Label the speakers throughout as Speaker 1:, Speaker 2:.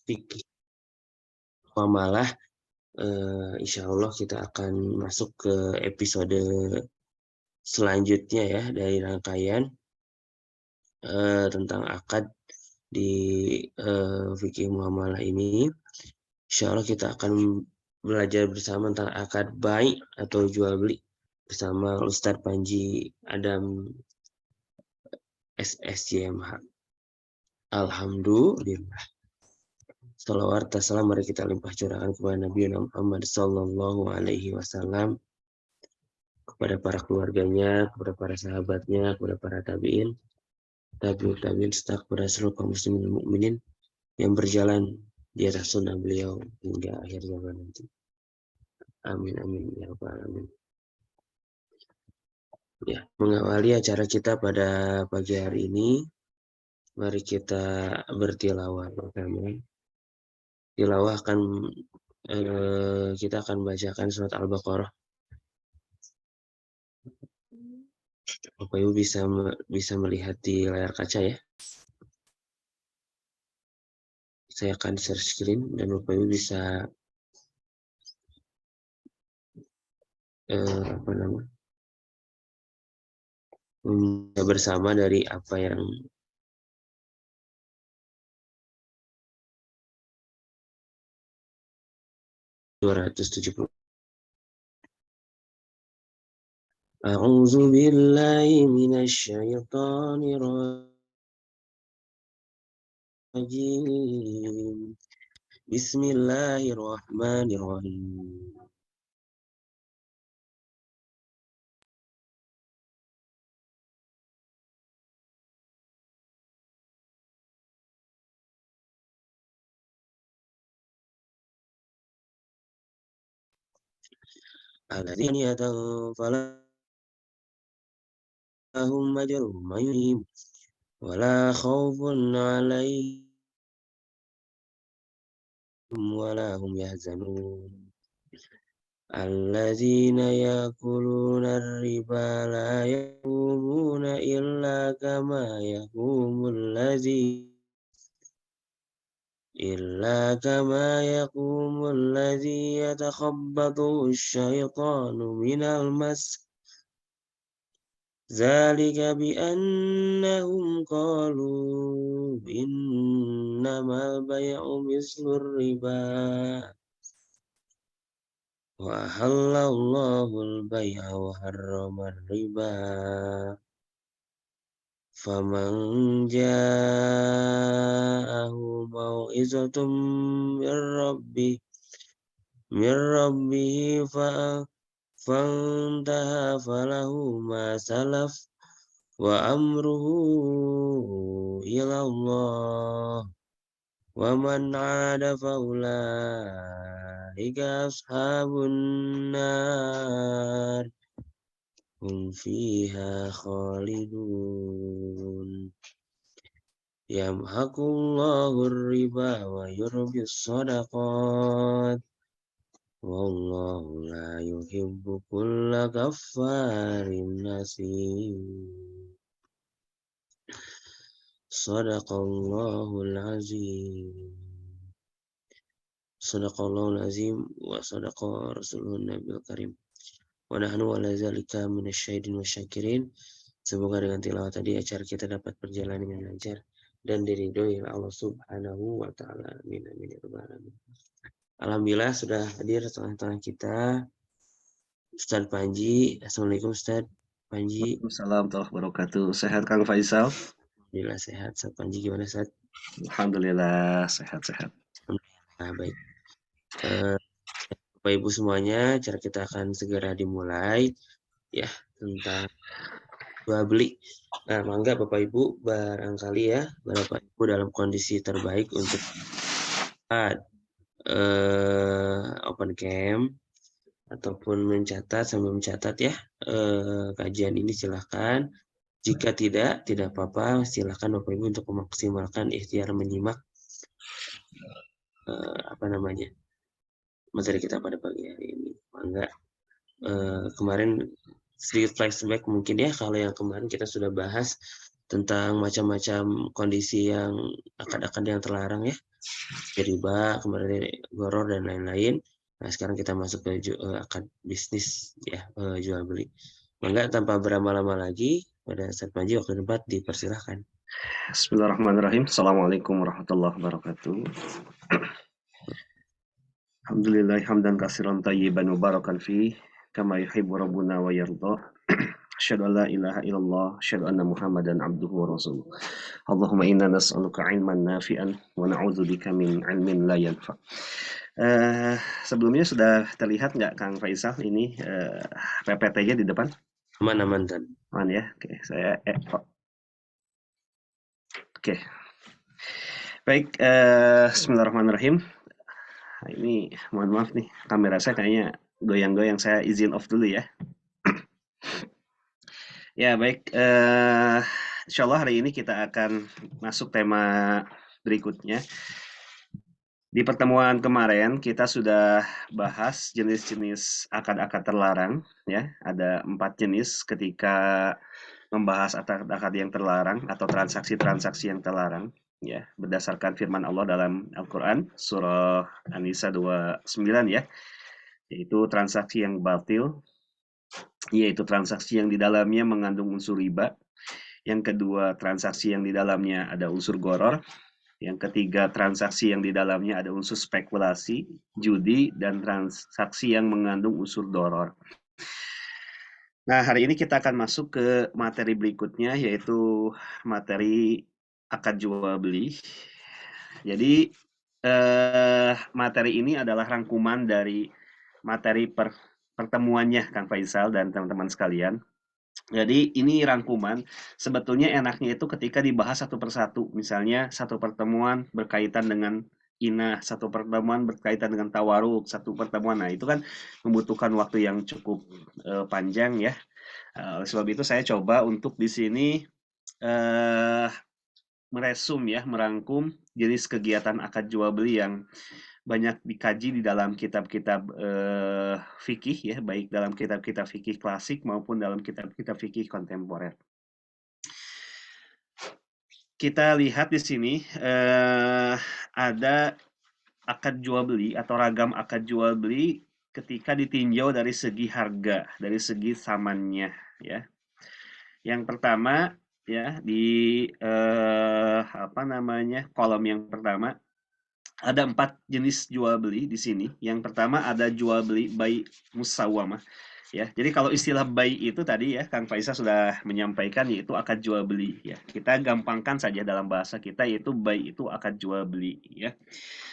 Speaker 1: fikih muamalah. Insya Allah kita akan masuk ke episode selanjutnya ya dari rangkaian tentang akad di fikih muamalah ini. Insya Allah kita akan belajar bersama tentang akad bai atau jual beli bersama Ustadz Panji Adam SSJMH. Alhamdulillah. Salawat salam mari kita limpah curahkan kepada Nabi Muhammad Sallallahu Alaihi Wasallam, kepada para keluarganya, kepada para sahabatnya, kepada para tabiin, serta kepada seluruh kaum muslimin dan mukminin yang berjalan di atas sunnah beliau hingga akhir zaman nanti. Amin amin ya rabbal alamin. Ya, mengawali acara kita pada pagi hari ini, mari kita bertilawah pertama. Tilawah kita akan bacakan surat Al-Baqarah. Bapak Ibu bisa melihat di layar kaca ya. Saya akan share screen dan Bapak Ibu bisa bersama dari apa yang (270). A'udzu billahi minasy syaithanir rajim. Bismillahirrahmanirrahim. Alladzina yatawaffawna lahum ajrun ghairu wala khaufun 'alaihim wala hum yahzanun. Alladzina yakuluna ar-riba la yaqumuna illa kama yaqumul ladzi yatakhabbathu asy-syaitanu minal mas. Zalika bi annahum qalu innamal bay'u mislur riba wa ahallallahu al-bay'a wa harrama ar-riba. Faman ja'ahu mau'izatun min rabbih fantaha falahu ma salaf wa amruhu ila Allah wa man 'ada faulaika ashabun nar hum fiha khalidun. Yamhaqullahu ar-riba wa yurbis shadaqat wallahu la yuhibbu kulla kaffarin nasim. Shadaqallahul azim. Shadaqallahul azim wa shadaqa rasuluhun nabiyul karim. Wa nahnu ala zalika minasyahidin wasyakirin. Semoga dengan tilawah tadi acara kita dapat berjalan dengan lancar dan diridhoi oleh Allah Subhanahu wa taala. Amin amin ya rabbal alamin. Alhamdulillah sudah hadir tengah-tengah kita Ustadz Panji. Assalamualaikum Ustadz Panji.
Speaker 2: Waalaikumsalam warahmatullahi wabarakatuh. Sehat Kang Faisal?
Speaker 1: Alhamdulillah sehat. Ustadz Panji gimana Ustadz?
Speaker 2: Alhamdulillah sehat-sehat.
Speaker 1: Alhamdulillah baik. Bapak Ibu semuanya, acara kita akan segera dimulai ya tentang jual beli. Nah, mangga Bapak Ibu barangkali ya Bapak Ibu dalam kondisi terbaik untuk open cam ataupun sambil mencatat ya kajian ini silahkan. Jika tidak apa-apa, silahkan Bapak Ibu untuk memaksimalkan ikhtiar menyimak materi kita pada pagi hari ini. Mangga kemarin sedikit flashback mungkin ya, kalau yang kemarin kita sudah bahas tentang macam-macam kondisi yang akad-akad yang terlarang ya. riba, kemudian goror dan lain-lain. Nah, sekarang kita masuk ke akad bisnis ya, jual beli. Maka tanpa berlama-lama lagi, pada saat Panji waktu debat dipersilahkan.
Speaker 2: Bismillahirrahmanirrahim. Assalamualaikum warahmatullahi wabarakatuh. Alhamdulillah hamdan katsiran thayyiban mubarakan fi kama yuhibbu rabbuna wa yardah. Asyhadu an la ilaha illallah, asyhadu anna Muhammadan abduhu wa rasuluh. Allahumma inna nas'aluka ilman nafi'an wa na'udzubika min ilmin la yanfa'. Sebelumnya sudah terlihat nggak Kang Faisal ini PPT-nya di depan?
Speaker 1: Aman kan?
Speaker 2: Aman ya. Oke, saya Oke. Baik, bismillahirrahmanirrahim. Ini mohon maaf nih, kamera saya kayaknya goyang-goyang, saya izin off dulu ya. Ya baik, insyaallah hari ini kita akan masuk tema berikutnya. Di pertemuan kemarin kita sudah bahas jenis-jenis akad-akad terlarang ya. Ada 4 jenis ketika membahas akad-akad yang terlarang atau transaksi-transaksi yang terlarang ya, berdasarkan firman Allah dalam Al-Qur'an surah An-Nisa 29 ya. Yaitu transaksi yang batil, yaitu transaksi yang di dalamnya mengandung unsur riba. Yang kedua, transaksi yang di dalamnya ada unsur gharar. Yang ketiga, transaksi yang di dalamnya ada unsur spekulasi, judi, dan transaksi yang mengandung unsur doror. Nah, hari ini kita akan masuk ke materi berikutnya, yaitu materi akad jual beli. Jadi, materi ini adalah rangkuman dari materi pertemuannya Kang Faisal dan teman-teman sekalian. Jadi ini rangkuman, sebetulnya enaknya itu ketika dibahas satu persatu. Misalnya satu pertemuan berkaitan dengan inah, satu pertemuan berkaitan dengan tawaruk, satu pertemuan. Nah, itu kan membutuhkan waktu yang cukup panjang ya. Oleh sebab itu saya coba untuk di sini meresum ya, merangkum jenis kegiatan akad jual beli yang banyak dikaji di dalam kitab-kitab fikih ya, baik dalam kitab-kitab fikih klasik maupun dalam kitab-kitab fikih kontemporer. Kita lihat di sini ada akad jual beli atau ragam akad jual beli ketika ditinjau dari segi harga, dari segi samannya ya. Yang pertama ya di kolom yang pertama ada 4 jenis jual beli di sini. Yang pertama ada jual beli bai musawamah ya. Jadi kalau istilah bai itu tadi ya Kang Faisal sudah menyampaikan, yaitu akad jual beli ya. Kita gampangkan saja dalam bahasa kita, yaitu bai itu akad jual beli ya.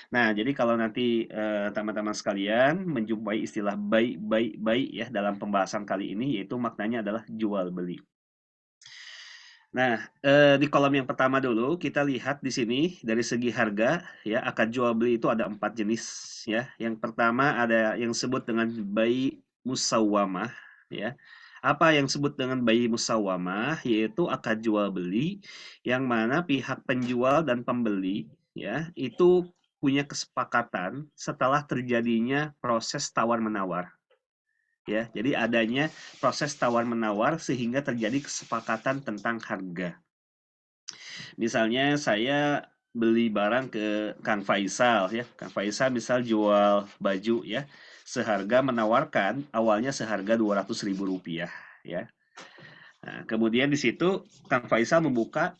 Speaker 2: Nah, jadi kalau nanti teman-teman sekalian menjumpai istilah bai ya dalam pembahasan kali ini, yaitu maknanya adalah jual beli. Nah, di kolom yang pertama dulu kita lihat di sini dari segi harga ya, akad jual beli itu ada 4 jenis ya. Yang pertama ada yang disebut dengan bai musawwamah ya. Apa yang disebut dengan bai musawwamah? Yaitu akad jual beli yang mana pihak penjual dan pembeli ya, itu punya kesepakatan setelah terjadinya proses tawar-menawar. Ya, jadi adanya proses tawar-menawar sehingga terjadi kesepakatan tentang harga. Misalnya saya beli barang ke Kang Faisal ya. Kang Faisal misal jual baju ya. Seharga menawarkan awalnya seharga Rp200.000 ya. Nah, kemudian di situ Kang Faisal membuka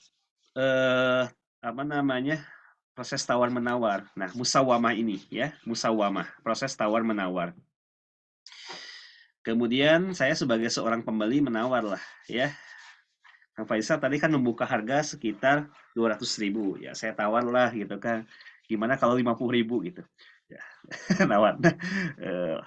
Speaker 2: proses tawar-menawar. Nah, musawamah ini ya, musawamah, proses tawar-menawar. Kemudian saya sebagai seorang pembeli menawar lah ya. Kang Faisal tadi kan membuka harga sekitar 200.000 ya, saya tawar lah gitu kan. Gimana kalau 50.000 gitu. Ya, nawar.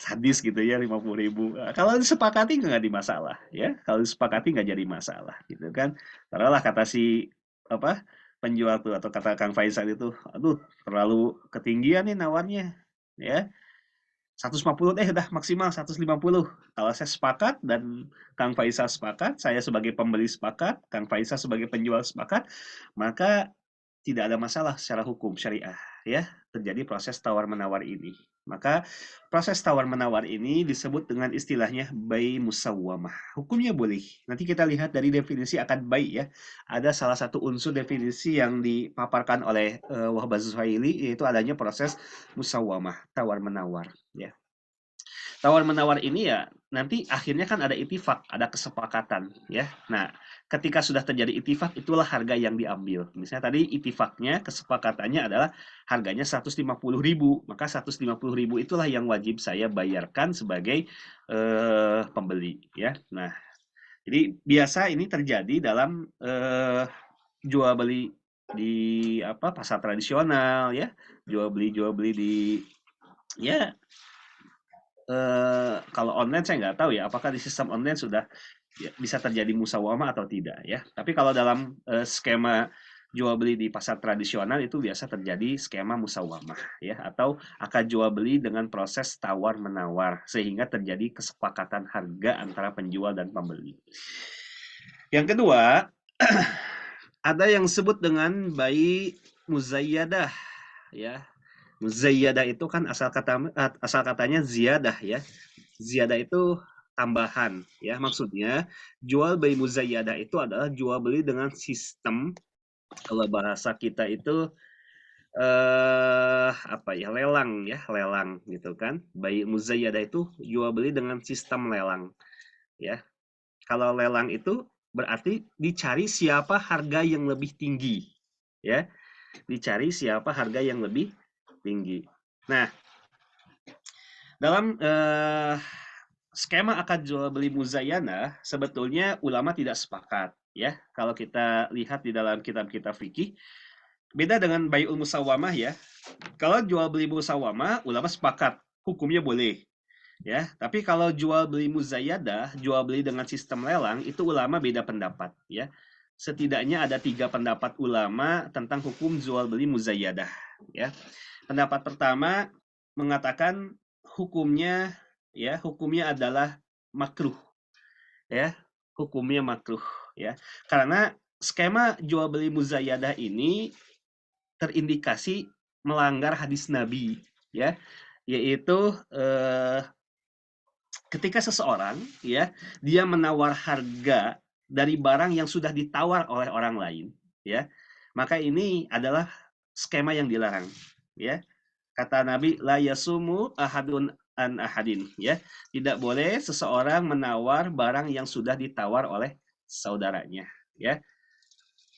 Speaker 2: Sadis gitu ya 50.000. Kalau disepakati nggak di masalah ya. Kalau disepakati nggak jadi masalah gitu kan. Taruhlah kata si apa penjual tuh atau kata Kang Faisal itu, aduh terlalu ketinggian nih nawarnya ya. 150 dah maksimal 150. Kalau saya sepakat dan Kang Faisal sepakat, saya sebagai pembeli sepakat, Kang Faisal sebagai penjual sepakat, maka tidak ada masalah secara hukum syariah ya, terjadi proses tawar-menawar ini Maka proses tawar-menawar ini disebut dengan istilahnya bai musawwamah. Hukumnya boleh. Nanti kita lihat dari definisi akad bai ya. Ada salah satu unsur definisi yang dipaparkan oleh Wahbah Zuhaili, yaitu adanya proses musawwamah, tawar-menawar. Ya. Tawar-menawar ini ya nanti akhirnya kan ada itifak, ada kesepakatan ya. Nah, ketika sudah terjadi itifak itulah harga yang diambil. Misalnya tadi itifaknya, kesepakatannya adalah harganya 150.000, maka 150.000 itulah yang wajib saya bayarkan sebagai pembeli ya. Nah, jadi biasa ini terjadi dalam jual beli di pasar tradisional ya, jual beli di ya kalau online saya nggak tahu ya, apakah di sistem online sudah bisa terjadi musawamah atau tidak ya. Tapi kalau dalam skema jual beli di pasar tradisional itu biasa terjadi skema musawamah ya, atau akad jual beli dengan proses tawar menawar sehingga terjadi kesepakatan harga antara penjual dan pembeli. Yang kedua, ada yang disebut dengan bai muzayyadah ya. Muzayyadah itu kan asal katanya ziyadah ya. Ziyadah itu tambahan ya. Maksudnya jual beli muzayyadah itu adalah jual beli dengan sistem, kalau bahasa kita itu lelang ya, lelang gitu kan. Bai muzayyadah itu jual beli dengan sistem lelang ya. Kalau lelang itu berarti dicari siapa harga yang lebih tinggi ya. Dicari siapa harga yang lebih tinggi. Nah, dalam skema akad jual beli muzayyana sebetulnya ulama tidak sepakat ya. Kalau kita lihat di dalam kitab-kitab fikih, beda dengan bai'ul musawwamah ya. Kalau jual beli musawwamah ulama sepakat hukumnya boleh ya. Tapi kalau jual beli muzayyadah, jual beli dengan sistem lelang, itu ulama beda pendapat ya. Setidaknya ada 3 pendapat ulama tentang hukum jual beli muzayyadah ya. Pendapat pertama mengatakan hukumnya adalah makruh ya, hukumnya makruh ya, karena skema jual beli muzayyadah ini terindikasi melanggar hadis Nabi ya, yaitu ketika seseorang ya dia menawar harga dari barang yang sudah ditawar oleh orang lain ya, maka ini adalah skema yang dilarang ya. Kata Nabi, la yasumu ahadun an ahadin ya. Tidak boleh seseorang menawar barang yang sudah ditawar oleh saudaranya ya.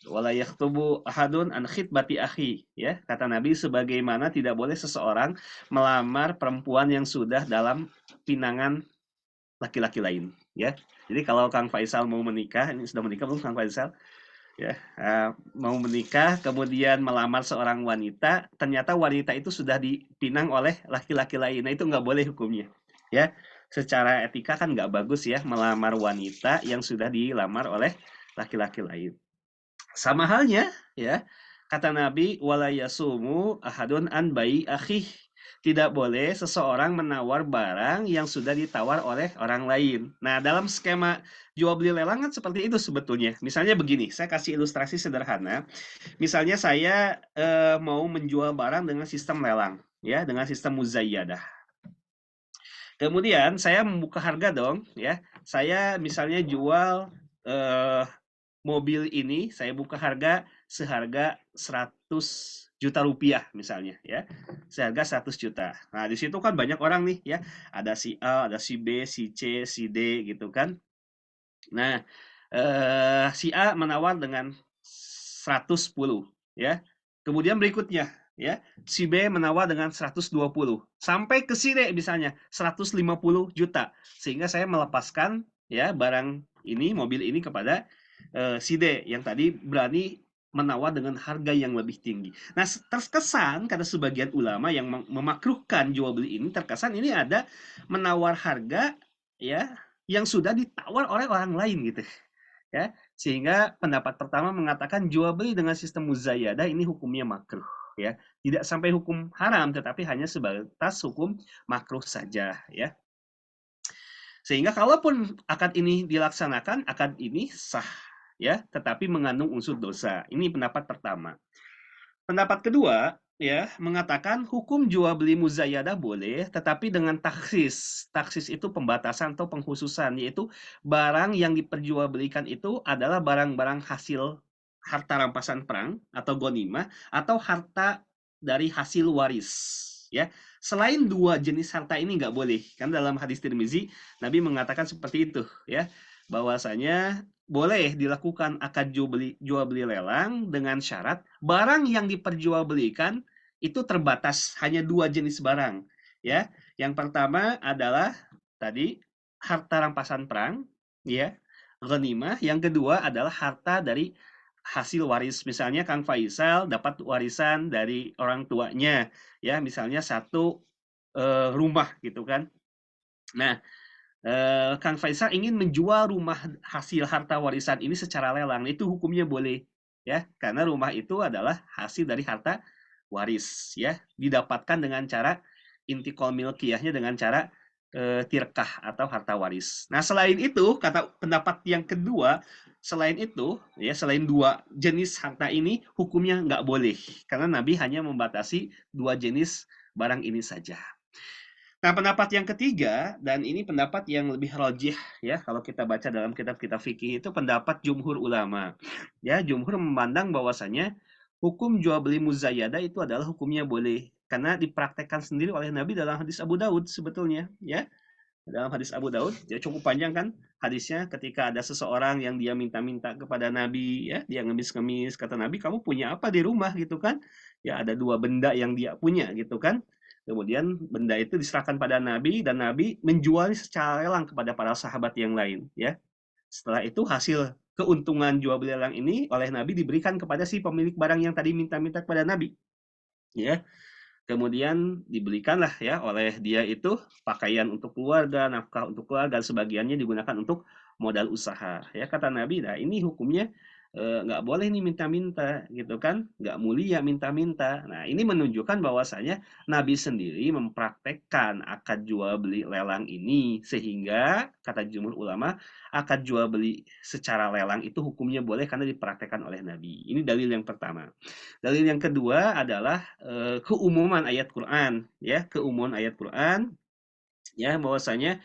Speaker 2: Wala yaktubu ahadun an khitbati akhi ya. Kata Nabi, sebagaimana tidak boleh seseorang melamar perempuan yang sudah dalam pinangan laki-laki lain ya. Jadi kalau Kang Faisal mau menikah, ini sudah menikah belum Kang Faisal? Ya, mau menikah kemudian melamar seorang wanita, ternyata wanita itu sudah dipinang oleh laki-laki lain. Nah, itu nggak boleh hukumnya ya. Secara etika kan nggak bagus ya melamar wanita yang sudah dilamar oleh laki-laki lain. Sama halnya ya, kata Nabi, wala yasumu ahadun an bai akhih. Tidak boleh seseorang menawar barang yang sudah ditawar oleh orang lain. Nah, dalam skema jual beli lelang kan seperti itu sebetulnya. Misalnya begini, saya kasih ilustrasi sederhana. Misalnya saya mau menjual barang dengan sistem lelang, ya, dengan sistem muzayyadah. Kemudian saya membuka harga dong, ya. Saya misalnya jual mobil ini, saya buka harga seharga 100 juta rupiah misalnya ya, seharga 100 juta. Nah di situ kan banyak orang nih ya, ada si A, ada si B, si C, si D gitu kan. Nah si A menawar dengan 110 ya, kemudian berikutnya ya si B menawar dengan 120 sampai ke si D misalnya 150 juta, sehingga saya melepaskan ya barang ini, mobil ini kepada si D yang tadi berani menawar dengan harga yang lebih tinggi. Nah, terkesan karena sebagian ulama yang memakruhkan jual beli ini, terkesan ini ada menawar harga ya yang sudah ditawar oleh orang lain gitu ya. Sehingga pendapat pertama mengatakan jual beli dengan sistem muzayyadah ini hukumnya makruh ya. Tidak sampai hukum haram, tetapi hanya sebatas hukum makruh saja ya. Sehingga kalaupun akad ini dilaksanakan, akad ini sah ya, tetapi mengandung unsur dosa. Ini pendapat pertama. Pendapat kedua, ya mengatakan hukum jual beli muzayadah boleh, tetapi dengan taksis. Taksis itu pembatasan atau pengkhususan, yaitu barang yang diperjualbelikan itu adalah barang-barang hasil harta rampasan perang atau gonimah atau harta dari hasil waris. Ya, selain dua jenis harta ini nggak boleh. Kan dalam hadis Tirmizi Nabi mengatakan seperti itu, ya, bahwasanya boleh dilakukan akad jual beli lelang dengan syarat barang yang diperjualbelikan itu terbatas hanya dua jenis barang, ya. Yang pertama adalah tadi harta rampasan perang, ya, ghanimah. Yang kedua adalah harta dari hasil waris. Misalnya Kang Faisal dapat warisan dari orang tuanya, ya, misalnya satu rumah gitu kan. Nah, Kang Faisal ingin menjual rumah hasil harta warisan ini secara lelang, itu hukumnya boleh, ya, karena rumah itu adalah hasil dari harta waris, ya, didapatkan dengan cara intikal milkiyahnya dengan cara tirkah atau harta waris. Nah, selain itu, kata pendapat yang kedua, selain itu, ya, selain dua jenis harta ini, hukumnya nggak boleh, karena Nabi hanya membatasi dua jenis barang ini saja. Nah, pendapat yang ketiga, dan ini pendapat yang lebih rajih, ya, kalau kita baca dalam kitab-kitab fikih itu pendapat jumhur ulama. Ya, jumhur memandang bahwasanya hukum jual beli muzayyada itu adalah hukumnya boleh karena dipraktekkan sendiri oleh Nabi dalam hadis Abu Daud sebetulnya, ya. Dalam hadis Abu Daud, ya cukup panjang kan hadisnya ketika ada seseorang yang dia minta-minta kepada Nabi, ya, dia ngemis-ngemis, kata Nabi, "Kamu punya apa di rumah?" gitu kan. Ya, ada dua benda yang dia punya gitu kan. Kemudian benda itu diserahkan pada Nabi dan Nabi menjualnya secara lelang kepada para sahabat yang lain, ya. Setelah itu hasil keuntungan jual beli lelang ini oleh Nabi diberikan kepada si pemilik barang yang tadi minta-minta kepada Nabi, ya. Kemudian dibelikanlah ya oleh dia itu pakaian untuk keluarga, nafkah untuk keluarga, dan sebagiannya digunakan untuk modal usaha. Ya kata Nabi, nah ini hukumnya nggak boleh nih minta-minta gitu kan, nggak mulia minta-minta. Nah ini menunjukkan bahwasanya Nabi sendiri mempraktekkan akad jual beli lelang ini sehingga kata jumhur ulama akad jual beli secara lelang itu hukumnya boleh karena dipraktekkan oleh Nabi. Ini dalil yang pertama. Dalil yang kedua adalah keumuman ayat Quran, ya, keumuman ayat Quran, ya, bahwasanya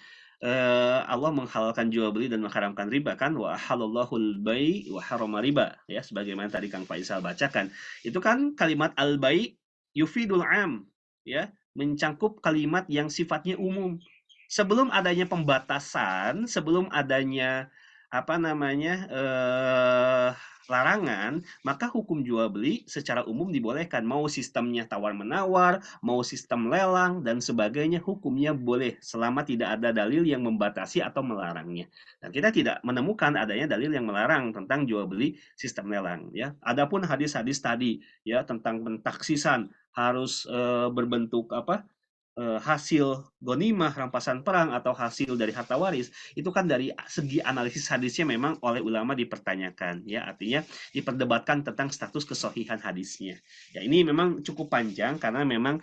Speaker 2: Allah menghalalkan jual beli dan mengharamkan riba kan, wa halallahu bai wa harama riba, ya, sebagaimana tadi Kang Faisal bacakan. Itu kan kalimat al-bai yufidul am, ya, mencangkup kalimat yang sifatnya umum. Sebelum adanya pembatasan, sebelum adanya apa namanya larangan, maka hukum jual beli secara umum dibolehkan. Mau sistemnya tawar-menawar, mau sistem lelang, dan sebagainya, hukumnya boleh selama tidak ada dalil yang membatasi atau melarangnya. Dan kita tidak menemukan adanya dalil yang melarang tentang jual beli sistem lelang. Ya, adapun hadis-hadis tadi ya tentang pentaksisan harus berbentuk apa hasil gonimah, rampasan perang, atau hasil dari harta waris, itu kan dari segi analisis hadisnya memang oleh ulama dipertanyakan, ya, artinya diperdebatkan tentang status kesohihan hadisnya. Ya, ini memang cukup panjang karena memang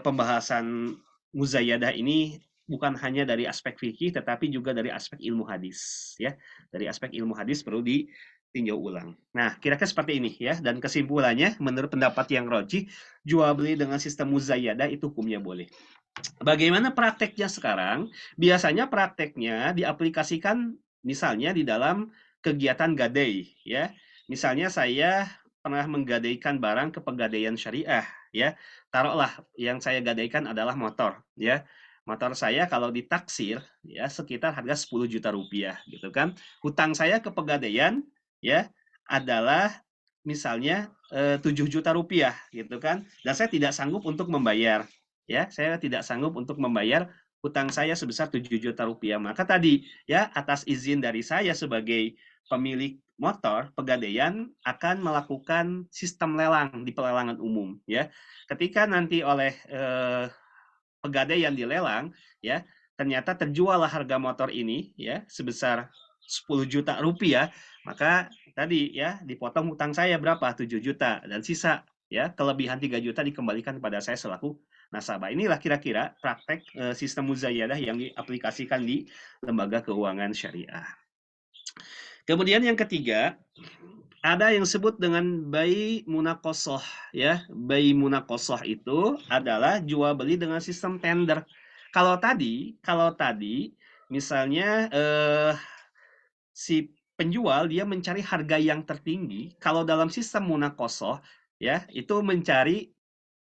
Speaker 2: pembahasan muzayyadah ini bukan hanya dari aspek fikih tetapi juga dari aspek ilmu hadis, ya. Dari aspek ilmu hadis perlu ditinjau ulang. Nah, kira-kira seperti ini ya, dan kesimpulannya menurut pendapat yang rajih, jual beli dengan sistem muzayyadah itu hukumnya boleh. Bagaimana prakteknya sekarang? Biasanya prakteknya diaplikasikan misalnya di dalam kegiatan gadai, ya. Misalnya saya pernah menggadaikan barang ke pegadaian syariah, ya. Taruhlah yang saya gadaikan adalah motor, ya. Motor saya kalau ditaksir ya sekitar harga 10 juta rupiah gitu kan. Hutang saya ke pegadaian ya adalah misalnya 7 juta rupiah gitu kan. Dan saya tidak sanggup untuk membayar, ya, saya tidak sanggup untuk membayar hutang saya sebesar 7 juta rupiah. Maka tadi ya atas izin dari saya sebagai pemilik motor, pegadaian akan melakukan sistem lelang di pelelangan umum, ya. Ketika nanti oleh pegadaian dilelang, ya, ternyata terjuallah harga motor ini ya sebesar 10 juta rupiah, maka tadi ya dipotong hutang saya berapa? 7 juta, dan sisa ya kelebihan 3 juta dikembalikan kepada saya selaku nasabah. Inilah kira-kira praktek sistem muzayyadah yang diaplikasikan di lembaga keuangan syariah. Kemudian yang ketiga, Ada yang disebut dengan bai munakosoh, ya. Bai munakosoh itu adalah jual beli dengan sistem tender. Kalau tadi misalnya si penjual dia mencari harga yang tertinggi. Kalau dalam sistem munakosoh, ya, itu mencari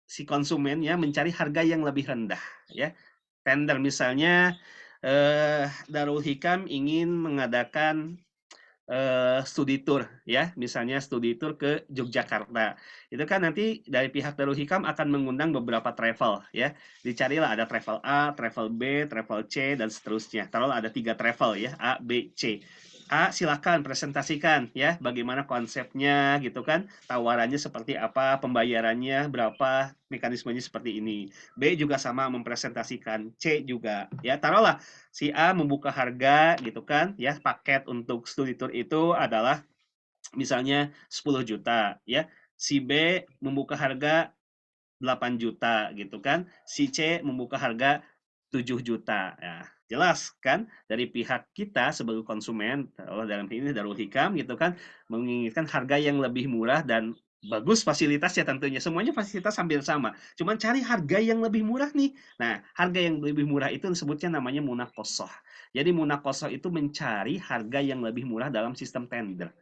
Speaker 2: si konsumen ya mencari harga yang lebih rendah, ya. Tender misalnya Darul Hikam ingin mengadakan studi tour ya, misalnya studi tour ke Yogyakarta. Itu kan nanti dari pihak Darul Hikam akan mengundang beberapa travel ya. Dicarilah ada travel A, travel B, travel C dan seterusnya. Taruhlah ada 3 travel ya, A, B, C. A, silakan presentasikan ya, bagaimana konsepnya gitu kan, tawarannya seperti apa, pembayarannya berapa, mekanismenya seperti ini. B juga sama mempresentasikan, C juga ya. Taruhlah si A membuka harga gitu kan ya, paket untuk studi tour itu adalah misalnya 10 juta ya, si B membuka harga 8 juta gitu kan, si C membuka harga 7 juta. Ya, jelas kan dari pihak kita sebagai konsumen, dalam ini Darul Hikam gitu kan, menginginkan harga yang lebih murah dan bagus fasilitasnya tentunya. Semuanya fasilitas hampir sama. Cuman cari harga yang lebih murah nih. Nah, harga yang lebih murah itu disebutnya namanya munakosoh. Jadi munakosoh itu mencari harga yang lebih murah dalam sistem tender.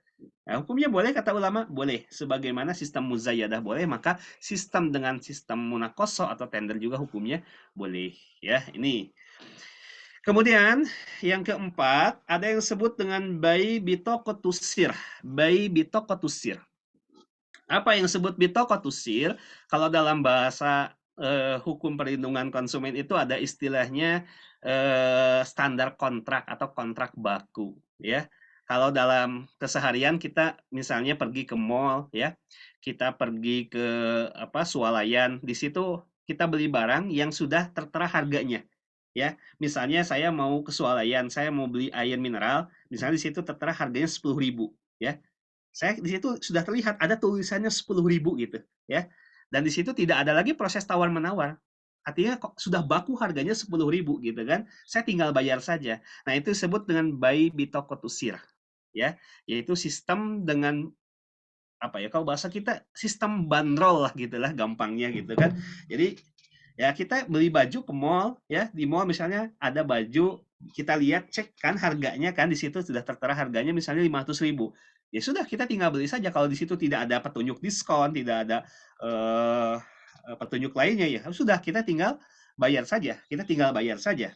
Speaker 2: Nah, hukumnya boleh kata ulama? Boleh. Sebagaimana sistem muzayyadah boleh, maka sistem dengan sistem munakoso atau tender juga hukumnya boleh. Ya, ini. Kemudian yang keempat, ada yang disebut dengan bayi bitokotusir. Bayi bitokotusir. Apa yang disebut bitokotusir? Kalau dalam bahasa hukum perlindungan konsumen itu ada istilahnya standar kontrak atau kontrak baku. Ya, kalau dalam keseharian kita misalnya pergi ke mall, ya, kita pergi ke swalayan, di situ kita beli barang yang sudah tertera harganya. Ya, misalnya saya mau ke swalayan, saya mau beli air mineral, misalnya di situ tertera harganya 10.000, ya. Saya di situ sudah terlihat ada tulisannya 10.000 gitu, ya. Dan di situ tidak ada lagi proses tawar-menawar. Artinya kok sudah baku harganya 10.000 gitu kan. Saya tinggal bayar saja. Nah, itu disebut dengan buy bitokotusir, ya. Yaitu sistem dengan apa ya, kalau bahasa kita sistem bandrol lah gitulah gampangnya gitu kan. Jadi ya kita beli baju ke mall ya, di mall misalnya ada baju, kita lihat cek kan harganya kan di situ sudah tertera harganya misalnya 500.000. Ya sudah kita tinggal beli saja kalau di situ tidak ada petunjuk diskon, tidak ada eh, petunjuk lainnya ya. Sudah kita tinggal bayar saja. Kita tinggal bayar saja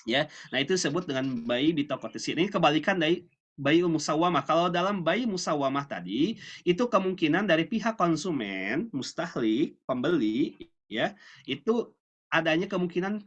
Speaker 2: ya. Nah, itu disebut dengan bayi di toko tersebut. Ini kebalikan dari bayi musawamah. Kalau dalam bayi musawamah tadi, itu kemungkinan dari pihak konsumen, mustahlik, pembeli, ya, itu adanya kemungkinan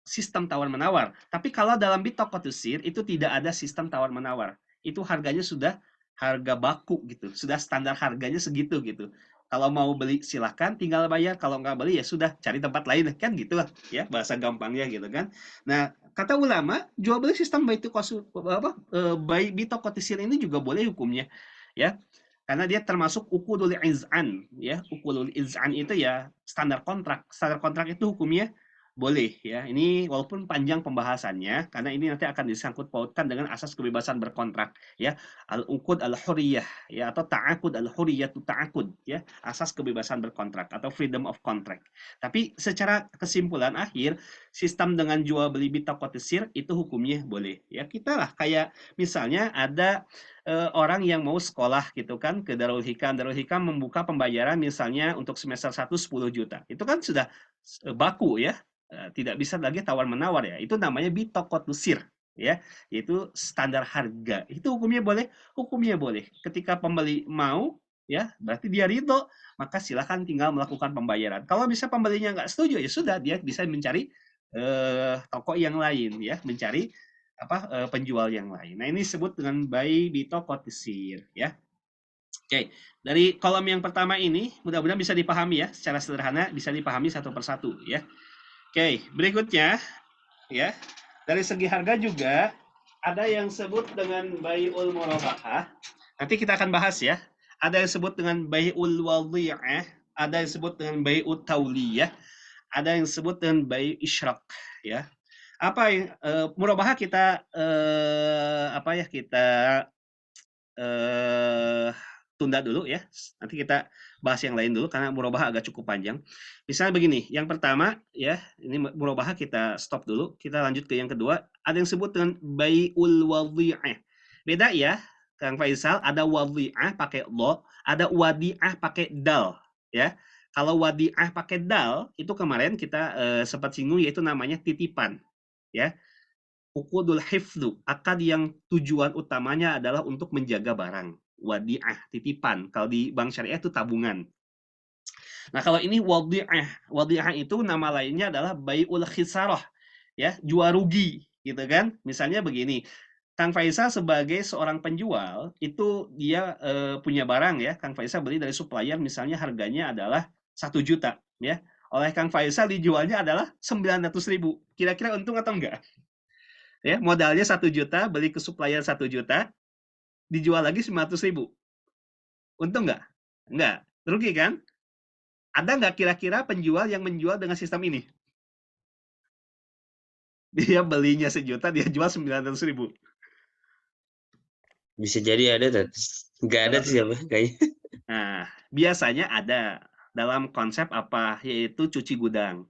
Speaker 2: sistem tawar-menawar. Tapi kalau dalam toko tersebut, itu tidak ada sistem tawar-menawar. Itu harganya sudah harga baku gitu, sudah standar harganya segitu gitu. Kalau mau beli silakan tinggal bayar, kalau nggak beli ya sudah cari tempat lain kan gitu lah ya bahasa gampangnya gitu kan. Nah, kata ulama jual beli sistem bayi bitokotisir ini juga boleh hukumnya ya, karena dia termasuk ukulul iz'an ya. Ukulul iz'an itu ya standar kontrak itu hukumnya boleh ya. Ini walaupun panjang pembahasannya karena ini nanti akan disangkut pautkan dengan asas kebebasan berkontrak ya. Al-uqud al-huriyah ya, atau ta'akud al-huriyatu ta'akud ya, asas kebebasan berkontrak atau freedom of contract. Tapi secara kesimpulan akhir, sistem dengan jual beli bitakotisir itu hukumnya boleh. Ya, kita lah kayak misalnya ada orang yang mau sekolah gitu kan ke Darul Hikam. Darul Hikam membuka pembayaran misalnya untuk semester 1 10 juta. Itu kan sudah baku ya. Tidak bisa lagi tawar-menawar ya. Itu namanya bitokotusir ya, yaitu standar harga. Itu hukumnya boleh. Ketika pembeli mau ya, berarti dia ridho, maka silakan tinggal melakukan pembayaran. Kalau bisa pembelinya nggak setuju ya sudah, dia bisa mencari toko yang lain ya, mencari penjual yang lain. Nah, ini disebut dengan buy bitokotisir ya. Oke, dari kolom yang pertama ini mudah-mudahan bisa dipahami ya, secara sederhana bisa dipahami satu persatu ya. Oke, berikutnya ya, dari segi harga juga ada yang disebut dengan bai'ul murabahah. Nanti kita akan bahas ya. Ada yang disebut dengan bai'ul wadhi'ah, ada yang disebut dengan bai'ut tauliyah, ada yang disebut dengan bai' isyrak ya. Apa yang murabahah kita tunda dulu ya. Nanti kita bahas yang lain dulu karena murabahah agak cukup panjang. Misalnya begini, yang pertama ya, ini murabahah kita stop dulu, kita lanjut ke yang kedua. Ada yang disebut dengan bai'ul wadhi'ah. Beda ya, Kang Faisal, ada wadhi'ah pakai lo, ada wadi'ah pakai dal ya. Kalau wadi'ah pakai dal itu kemarin kita sempat singgung, yaitu namanya titipan ya. Uqudul hifdzu, akad yang tujuan utamanya adalah untuk menjaga barang. Wadi'ah, titipan. Kalau di bank syariah itu tabungan. Nah, kalau ini wadi'ah. Wadi'ah itu nama lainnya adalah bai'ul khisarah, ya, jual rugi, gitu kan? Misalnya begini, Kang Faisal sebagai seorang penjual, itu dia punya barang ya, Kang Faisal beli dari supplier misalnya harganya adalah 1 juta, ya. Oleh Kang Faisal dijualnya adalah 900.000. Kira-kira untung atau enggak? Ya, modalnya 1 juta, beli ke supplier 1 juta, dijual lagi 900.000. Untung nggak? Nggak. Rugi kan? Ada nggak kira-kira penjual yang menjual dengan sistem ini? Dia belinya 1 juta, dia jual 900.000.
Speaker 1: Bisa jadi ada, nggak ada tuh siapa kayaknya.
Speaker 2: Nah, biasanya ada dalam konsep apa? Yaitu cuci gudang.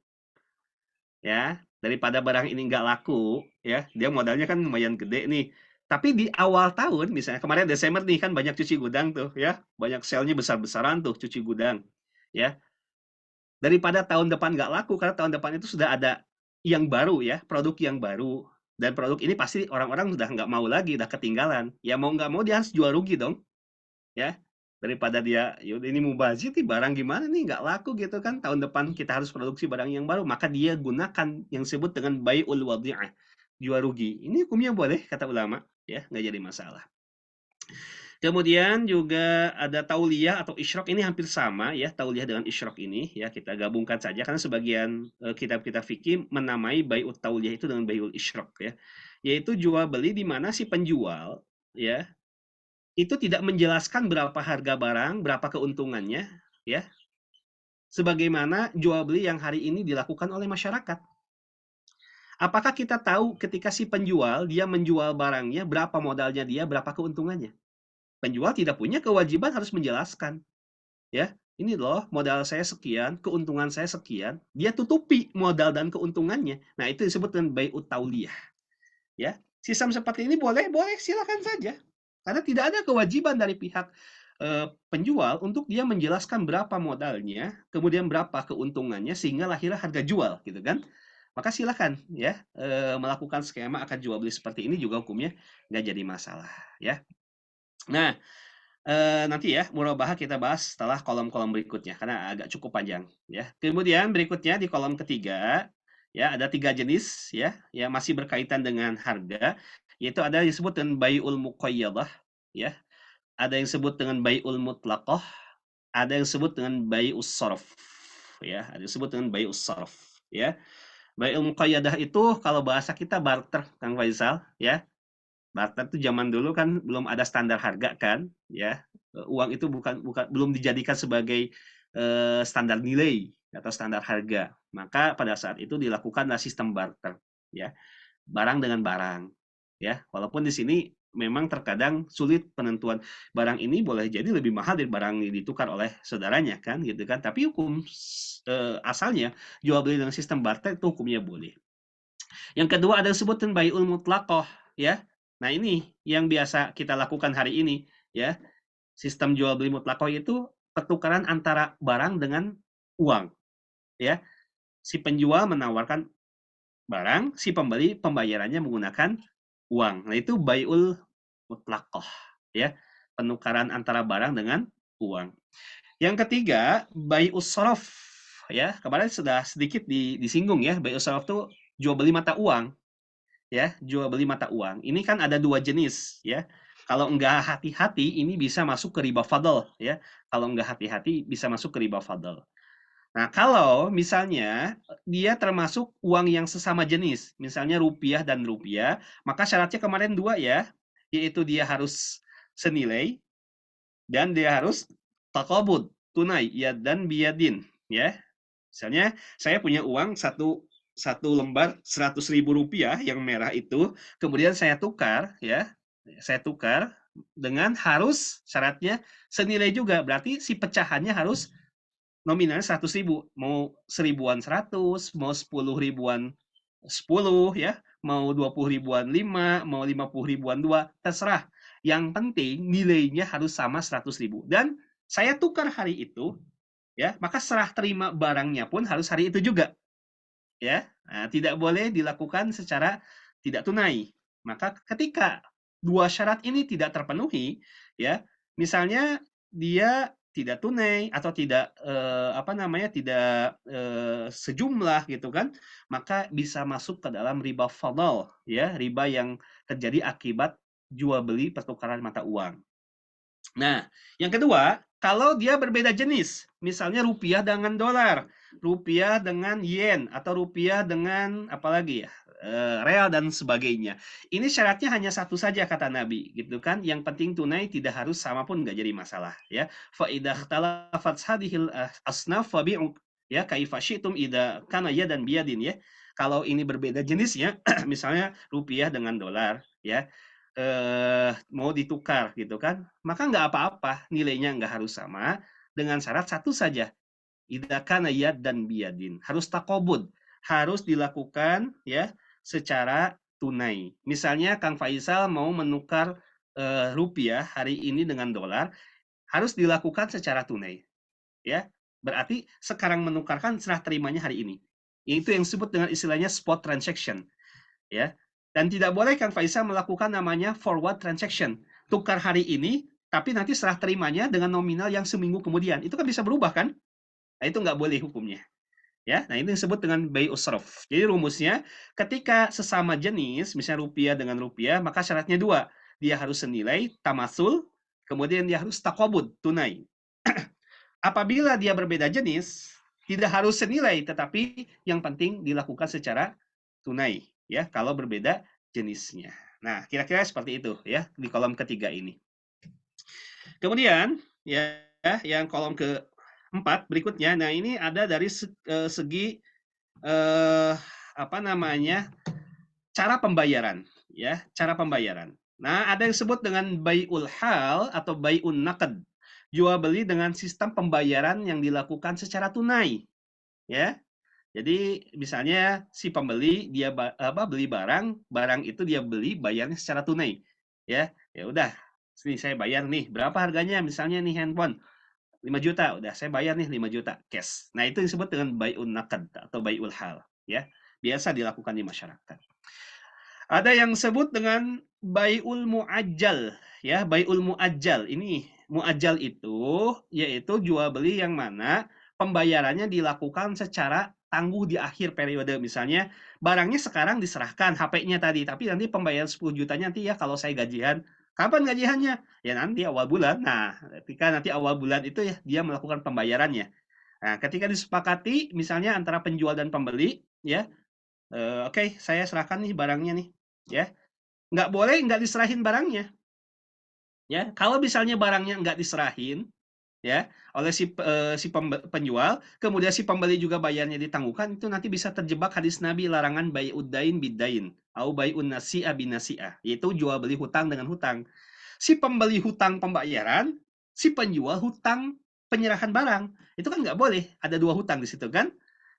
Speaker 2: Ya, daripada barang ini nggak laku, ya, dia modalnya kan lumayan gede nih. Tapi di awal tahun, misalnya kemarin Desember nih kan banyak cuci gudang tuh, ya, banyak sale-nya besar-besaran tuh cuci gudang, ya. Daripada tahun depan nggak laku, karena tahun depan itu sudah ada yang baru ya, produk yang baru. Dan produk ini pasti orang-orang sudah nggak mau lagi, udah ketinggalan. Ya mau nggak mau dia harus jual rugi dong, ya. Daripada dia, yaudah ini mubazir nih barang gimana nih, nggak laku gitu kan, tahun depan kita harus produksi barang yang baru, maka dia gunakan yang disebut dengan bai'ul wadi'ah, jual rugi. Ini hukumnya boleh, kata ulama, ya, nggak jadi masalah. Kemudian juga ada tauliyah atau isyrok, ini hampir sama ya, tauliyah dengan isyrok ini ya, kita gabungkan saja karena sebagian kitab-kitab fikih menamai bai'ut tauliyah itu dengan bai'ul isyrok ya. Yaitu jual beli di mana si penjual ya itu tidak menjelaskan berapa harga barang, berapa keuntungannya ya. Sebagaimana jual beli yang hari ini dilakukan oleh masyarakat. Apakah kita tahu ketika si penjual dia menjual barangnya berapa modalnya dia, berapa keuntungannya? Penjual tidak punya kewajiban harus menjelaskan. Ya, ini loh modal saya sekian, keuntungan saya sekian, dia tutupi modal dan keuntungannya. Nah, itu disebut dengan bai'ut tauliyah. Ya, sistem seperti ini boleh, boleh silakan saja. Karena tidak ada kewajiban dari pihak penjual untuk dia menjelaskan berapa modalnya, kemudian berapa keuntungannya sehingga lahirlah harga jual, gitu kan? Maka silakan ya melakukan skema akad jual beli seperti ini juga hukumnya nggak jadi masalah ya. Nah, nanti ya, murabahah kita bahas setelah kolom-kolom berikutnya, karena agak cukup panjang, ya. Kemudian berikutnya di kolom ketiga, ya, ada 3 jenis, ya, yang masih berkaitan dengan harga, yaitu ada yang disebut dengan bai'ul muqayyadah, ya, ada yang disebut dengan bai'ul mutlaqah, ada yang disebut dengan bai'us sharaf, ya, ada yang disebut dengan bai'us sharaf, ya. Bai'ul muqayyadah itu kalau bahasa kita barter, Kang Faisal, ya. Barter itu zaman dulu kan belum ada standar harga kan, ya. Uang itu belum dijadikan sebagai standar nilai atau standar harga. Maka pada saat itu dilakukanlah sistem barter, ya. Barang dengan barang, ya. Walaupun di sini memang terkadang sulit penentuan barang ini boleh jadi lebih mahal dari barang yang ditukar oleh saudaranya kan, gitu kan. Tapi hukum asalnya jual beli dengan sistem barter itu hukumnya boleh. Yang kedua ada sebutan bai'ul mutlaqah, ya. Nah, ini yang biasa kita lakukan hari ini, ya. Sistem jual beli mutlaqah itu pertukaran antara barang dengan uang, ya. Si penjual menawarkan barang, si pembeli pembayarannya menggunakan uang. Nah, itu bai'ul mutlaqah, ya. Penukaran antara barang dengan uang. Yang ketiga, bai'us sharaf, ya. Kemarin sudah sedikit disinggung ya, bai'us sharaf itu jual beli mata uang. Ya, jual beli mata uang. Ini kan ada 2 jenis, ya. Kalau enggak hati-hati, ini bisa masuk ke riba fadl, ya. Kalau enggak hati-hati, bisa masuk ke riba fadl. Nah, kalau misalnya dia termasuk uang yang sesama jenis, misalnya rupiah dan rupiah, maka syaratnya kemarin 2 ya, yaitu dia harus senilai dan dia harus taqabud, tunai, ya dan biyadin, ya. Misalnya saya punya uang satu lembar 100.000 rupiah yang merah itu, kemudian saya tukar, ya, saya tukar dengan harus syaratnya senilai juga. Berarti si pecahannya harus nominalnya 100.000. Mau 1.000-an 100, mau 10 ribuan 10 ya, mau 20 ribuan 5, mau 50 ribuan 2, terserah. Yang penting nilainya harus sama 100.000. Dan saya tukar hari itu, ya, maka serah terima barangnya pun harus hari itu juga, ya. Nah, tidak boleh dilakukan secara tidak tunai. Maka ketika dua syarat ini tidak terpenuhi, ya, misalnya dia tidak tunai atau tidak tidak sejumlah gitu kan, maka bisa masuk ke dalam riba fadl, ya, riba yang terjadi akibat jual beli pertukaran mata uang. Nah, yang kedua, kalau dia berbeda jenis, misalnya rupiah dengan dolar, rupiah dengan yen, atau rupiah dengan apalagi ya, real dan sebagainya. Ini syaratnya hanya satu saja kata Nabi, gitu kan? Yang penting tunai, tidak harus sama pun nggak jadi masalah, ya. Fa idza ikhtalafat hadhil asnaf fabi'u, ya, kaifa syi'tum idza kana yadan biyadin, ya. Kalau ini berbeda jenisnya, misalnya rupiah dengan dolar, ya, mau ditukar gitu kan, maka nggak apa-apa, nilainya nggak harus sama, dengan syarat satu saja, idza kana dan biyadin, harus takobud, harus dilakukan ya secara tunai. Misalnya Kang Faisal mau menukar rupiah hari ini dengan dolar, harus dilakukan secara tunai, ya. Berarti sekarang menukarkan serah terimanya hari ini. Itu yang disebut dengan istilahnya spot transaction, ya. Dan tidak boleh Kang Faisal melakukan namanya forward transaction, tukar hari ini tapi nanti serah terimanya dengan nominal yang seminggu kemudian. Itu kan bisa berubah kan? Nah, itu nggak boleh hukumnya, ya. Nah, ini disebut dengan bay usrof. Jadi rumusnya, ketika sesama jenis, misalnya rupiah dengan rupiah, maka syaratnya dua, dia harus senilai tamasul, kemudian dia harus takobud, tunai. Apabila dia berbeda jenis, tidak harus senilai, tetapi yang penting dilakukan secara tunai, ya, kalau berbeda jenisnya. Nah, kira-kira seperti itu ya di kolom ketiga ini. Kemudian ya, yang kolom keempat berikutnya, nah ini ada dari segi apa namanya, cara pembayaran, ya, cara pembayaran. Nah, ada yang disebut dengan bai'ul hal atau bai'un naqd, jual beli dengan sistem pembayaran yang dilakukan secara tunai, ya. Jadi misalnya si pembeli dia beli barang, barang itu dia beli bayarnya secara tunai, ya. Ya udah, sini saya bayar nih, berapa harganya? Misalnya nih handphone 5 juta, udah saya bayar nih 5 juta cash. Nah, itu disebut dengan bai'un naqd atau bai'ul hal, ya. Biasa dilakukan di masyarakat. Ada yang disebut dengan bai'ul muajjal, ya, bai'ul muajjal. Ini muajjal itu yaitu jual beli yang mana pembayarannya dilakukan secara tangguh di akhir periode. Misalnya barangnya sekarang diserahkan HP-nya tadi, tapi nanti pembayaran 10 jutanya nanti ya kalau saya gajian. Kapan gajiannya? Ya nanti awal bulan. Nah, ketika nanti awal bulan itu ya dia melakukan pembayarannya. Nah, ketika disepakati misalnya antara penjual dan pembeli, ya, oke, saya serahkan nih barangnya nih, ya. Nggak boleh nggak diserahin barangnya, ya. Kalau misalnya barangnya nggak diserahin, ya, oleh si penjual, kemudian si pembeli juga bayarnya ditangguhkan, itu nanti bisa terjebak hadis Nabi larangan bai'uddain biddain, au bai'un nasi'a binasi'ah, yaitu jual beli hutang dengan hutang. Si pembeli hutang pembayaran, si penjual hutang penyerahan barang. Itu kan nggak boleh, ada dua hutang di situ kan?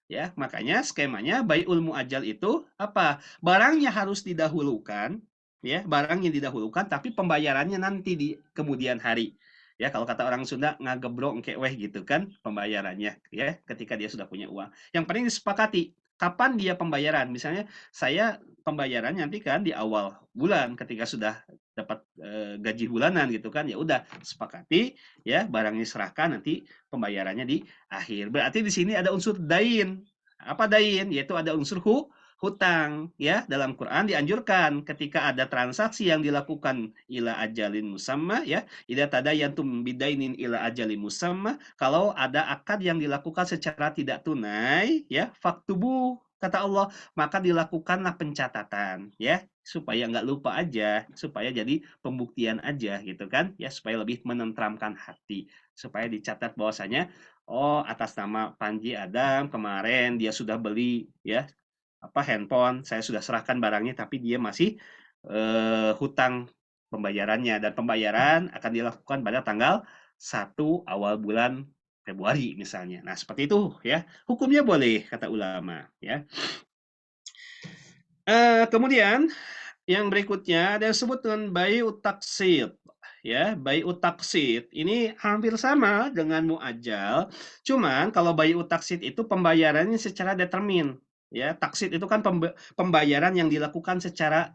Speaker 2: Ya, makanya skemanya bai'ul muajjal itu apa? Barangnya harus didahulukan, ya, barang yang didahulukan tapi pembayarannya nanti di kemudian hari. Ya, kalau kata orang Sunda ngagebrok engke weh gitu kan pembayarannya, ya, ketika dia sudah punya uang. Yang penting disepakati kapan dia pembayaran. Misalnya saya pembayaran nanti kan di awal bulan ketika sudah dapat gaji bulanan gitu kan, ya udah sepakati ya barangnya serahkan nanti pembayarannya di akhir. Berarti di sini ada unsur dain. Apa dain? Yaitu ada unsur hutang, ya. Dalam Quran dianjurkan ketika ada transaksi yang dilakukan ila ajalin musamma, ya, idza tadayantum bidainin ila ajalin musamma, kalau ada akad yang dilakukan secara tidak tunai, ya, faktubu kata Allah, maka dilakukanlah pencatatan, ya, supaya nggak lupa aja, supaya jadi pembuktian aja gitu kan, ya, supaya lebih menenteramkan hati, supaya dicatat bahwasanya oh, atas nama Panji Adam kemarin dia sudah beli ya handphone, saya sudah serahkan barangnya tapi dia masih hutang pembayarannya, dan pembayaran akan dilakukan pada tanggal 1 awal bulan Februari misalnya. Nah, seperti itu ya. Hukumnya boleh kata ulama ya. Kemudian yang berikutnya ada yang disebut dengan bai'ut taqsid. Ya, bai'ut taqsid ini hampir sama dengan muajjal, cuman kalau bai'ut taqsid itu pembayarannya secara determin. Ya, taksid itu kan pembayaran yang dilakukan secara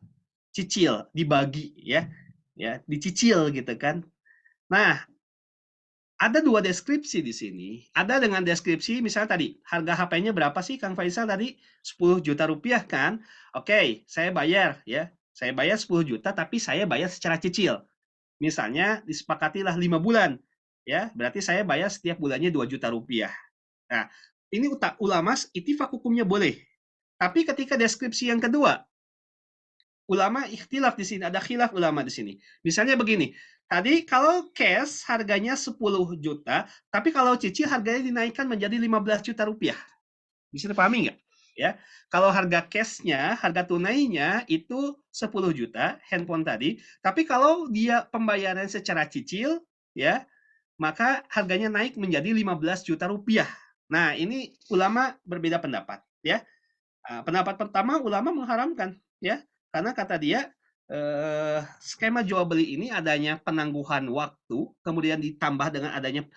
Speaker 2: cicil, dibagi ya. Ya, dicicil gitu kan. Nah, ada dua deskripsi di sini. Ada dengan deskripsi misalnya tadi, harga HP-nya berapa sih Kang Faisal tadi? 10 juta rupiah kan? Oke, saya bayar ya. Saya bayar 10 juta tapi saya bayar secara cicil. Misalnya disepakatilah 5 bulan. Ya, berarti saya bayar setiap bulannya 2 juta rupiah. Nah, ini ulama itifak hukumnya boleh. Tapi ketika deskripsi yang kedua, ulama ikhtilaf di sini, ada khilaf ulama di sini. Misalnya begini, tadi kalau cash harganya 10 juta, tapi kalau cicil harganya dinaikkan menjadi 15 juta rupiah. Bisa dipahami nggak? Ya, kalau harga cashnya, harga tunainya itu 10 juta handphone tadi, tapi kalau dia pembayaran secara cicil, ya, maka harganya naik menjadi 15 juta rupiah. Nah, ini ulama berbeda pendapat, ya. Pendapat pertama ulama mengharamkan ya, karena kata dia skema jual beli ini adanya penangguhan waktu, kemudian ditambah dengan adanya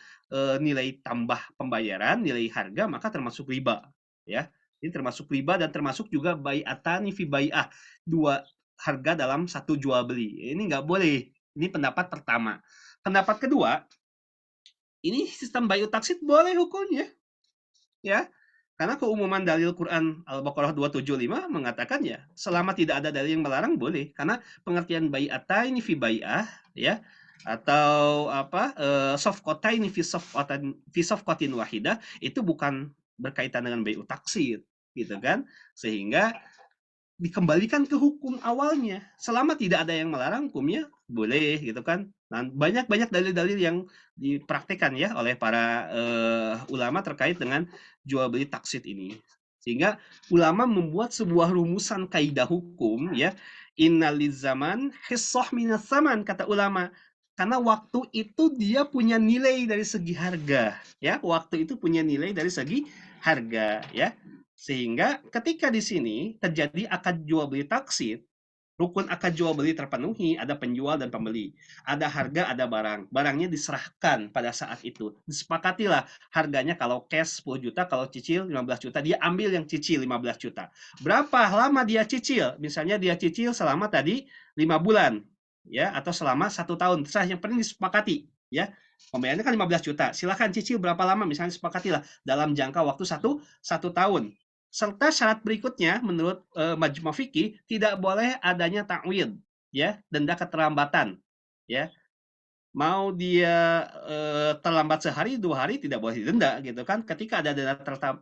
Speaker 2: nilai tambah pembayaran, nilai harga, maka termasuk riba ya. Ini termasuk riba dan termasuk juga bai'atani fi bai'ah, dua harga dalam satu jual beli. Ini nggak boleh. Ini pendapat pertama. Pendapat kedua, ini sistem bai'ut taksid boleh hukumnya ya. Karena keumuman dalil Quran Al-Baqarah 275 mengatakan ya, selama tidak ada dalil yang melarang boleh. Karena pengertian bai'ataini fi bai'ah ya, atau apa safqataini fi safqatin wahidah itu bukan berkaitan dengan bai'ut taksir gitu kan. Sehingga dikembalikan ke hukum awalnya. Selama tidak ada yang melarang, hukumnya boleh gitu kan. Nah, banyak dalil-dalil yang dipraktikkan ya oleh para ulama terkait dengan jual beli taksid ini. Sehingga ulama membuat sebuah rumusan kaidah hukum ya, innaliz zaman hissah minas zaman kata ulama. Karena waktu itu dia punya nilai dari segi harga ya, waktu itu punya nilai dari segi harga ya. Sehingga ketika di sini terjadi akad jual beli taksid, rukun akad jual beli terpenuhi, ada penjual dan pembeli. Ada harga, ada barang. Barangnya diserahkan pada saat itu. Disepakatilah harganya kalau cash 10 juta, kalau cicil 15 juta. Dia ambil yang cicil 15 juta. Berapa lama dia cicil? Misalnya dia cicil selama tadi 5 bulan. Ya, atau selama 1 tahun. Terserah, yang penting disepakati. Ya, pembayarannya kan 15 juta. Silahkan cicil berapa lama, misalnya sepakatilah dalam jangka waktu satu tahun. Serta syarat berikutnya menurut Majma' Fiqih tidak boleh adanya ta'wid ya, denda keterlambatan ya. Mau dia terlambat sehari 2 hari tidak boleh didenda gitu kan. Ketika ada denda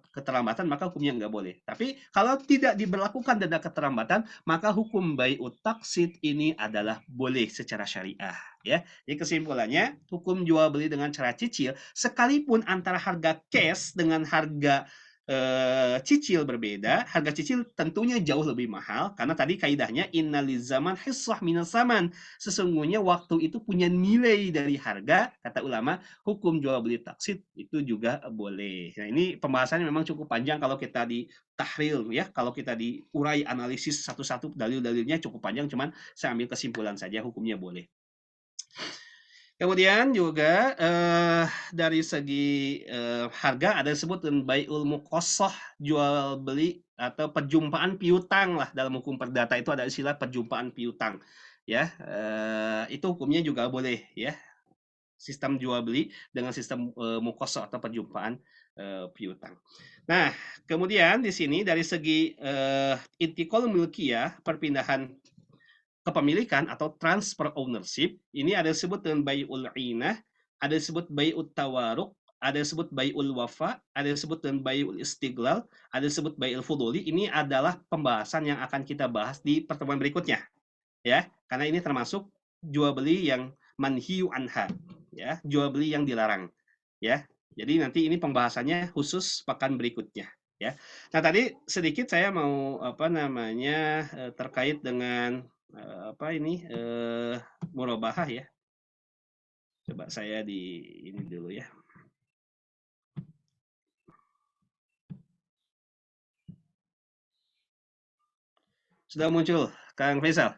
Speaker 2: keterlambatan maka hukumnya nggak boleh. Tapi kalau tidak diberlakukan denda keterlambatan maka hukum bai'ut taqsid ini adalah boleh secara syariah ya. Jadi kesimpulannya hukum jual beli dengan cara cicil sekalipun antara harga cash dengan harga cicil berbeda, harga cicil tentunya jauh lebih mahal karena tadi kaidahnya innaliz zaman hissah minas zaman. Sesungguhnya waktu itu punya nilai dari harga, kata ulama, hukum jual beli taksid itu juga boleh. Nah, ini pembahasannya memang cukup panjang kalau kita di tahril ya, kalau kita diurai analisis satu-satu dalil-dalilnya cukup panjang, cuman saya ambil kesimpulan saja hukumnya boleh. Kemudian juga dari segi harga ada disebut dengan bai'ul muqassah, jual beli atau perjumpaan piutang lah, dalam hukum perdata itu ada istilah perjumpaan piutang ya. Itu hukumnya juga boleh ya, sistem jual beli dengan sistem muqassah atau perjumpaan piutang. Nah, kemudian di sini dari segi intiqal milkiyah, perpindahan kepemilikan atau transfer ownership, ini ada disebut dengan bai'ul inah, ada disebut bai'ut tawaruk, ada disebut bai'ul wafa, ada disebut dengan bai'ul istiglal, ada disebut bai'ul fuduli. Ini adalah pembahasan yang akan kita bahas di pertemuan berikutnya ya, karena ini termasuk jual beli yang manhiyu anha ya, jual beli yang dilarang ya. Jadi nanti ini pembahasannya khusus pekan berikutnya ya. Nah, tadi sedikit saya mau terkait dengan apa ini murabahah ya. Coba saya di ini dulu ya. Sudah muncul, Kang Faisal?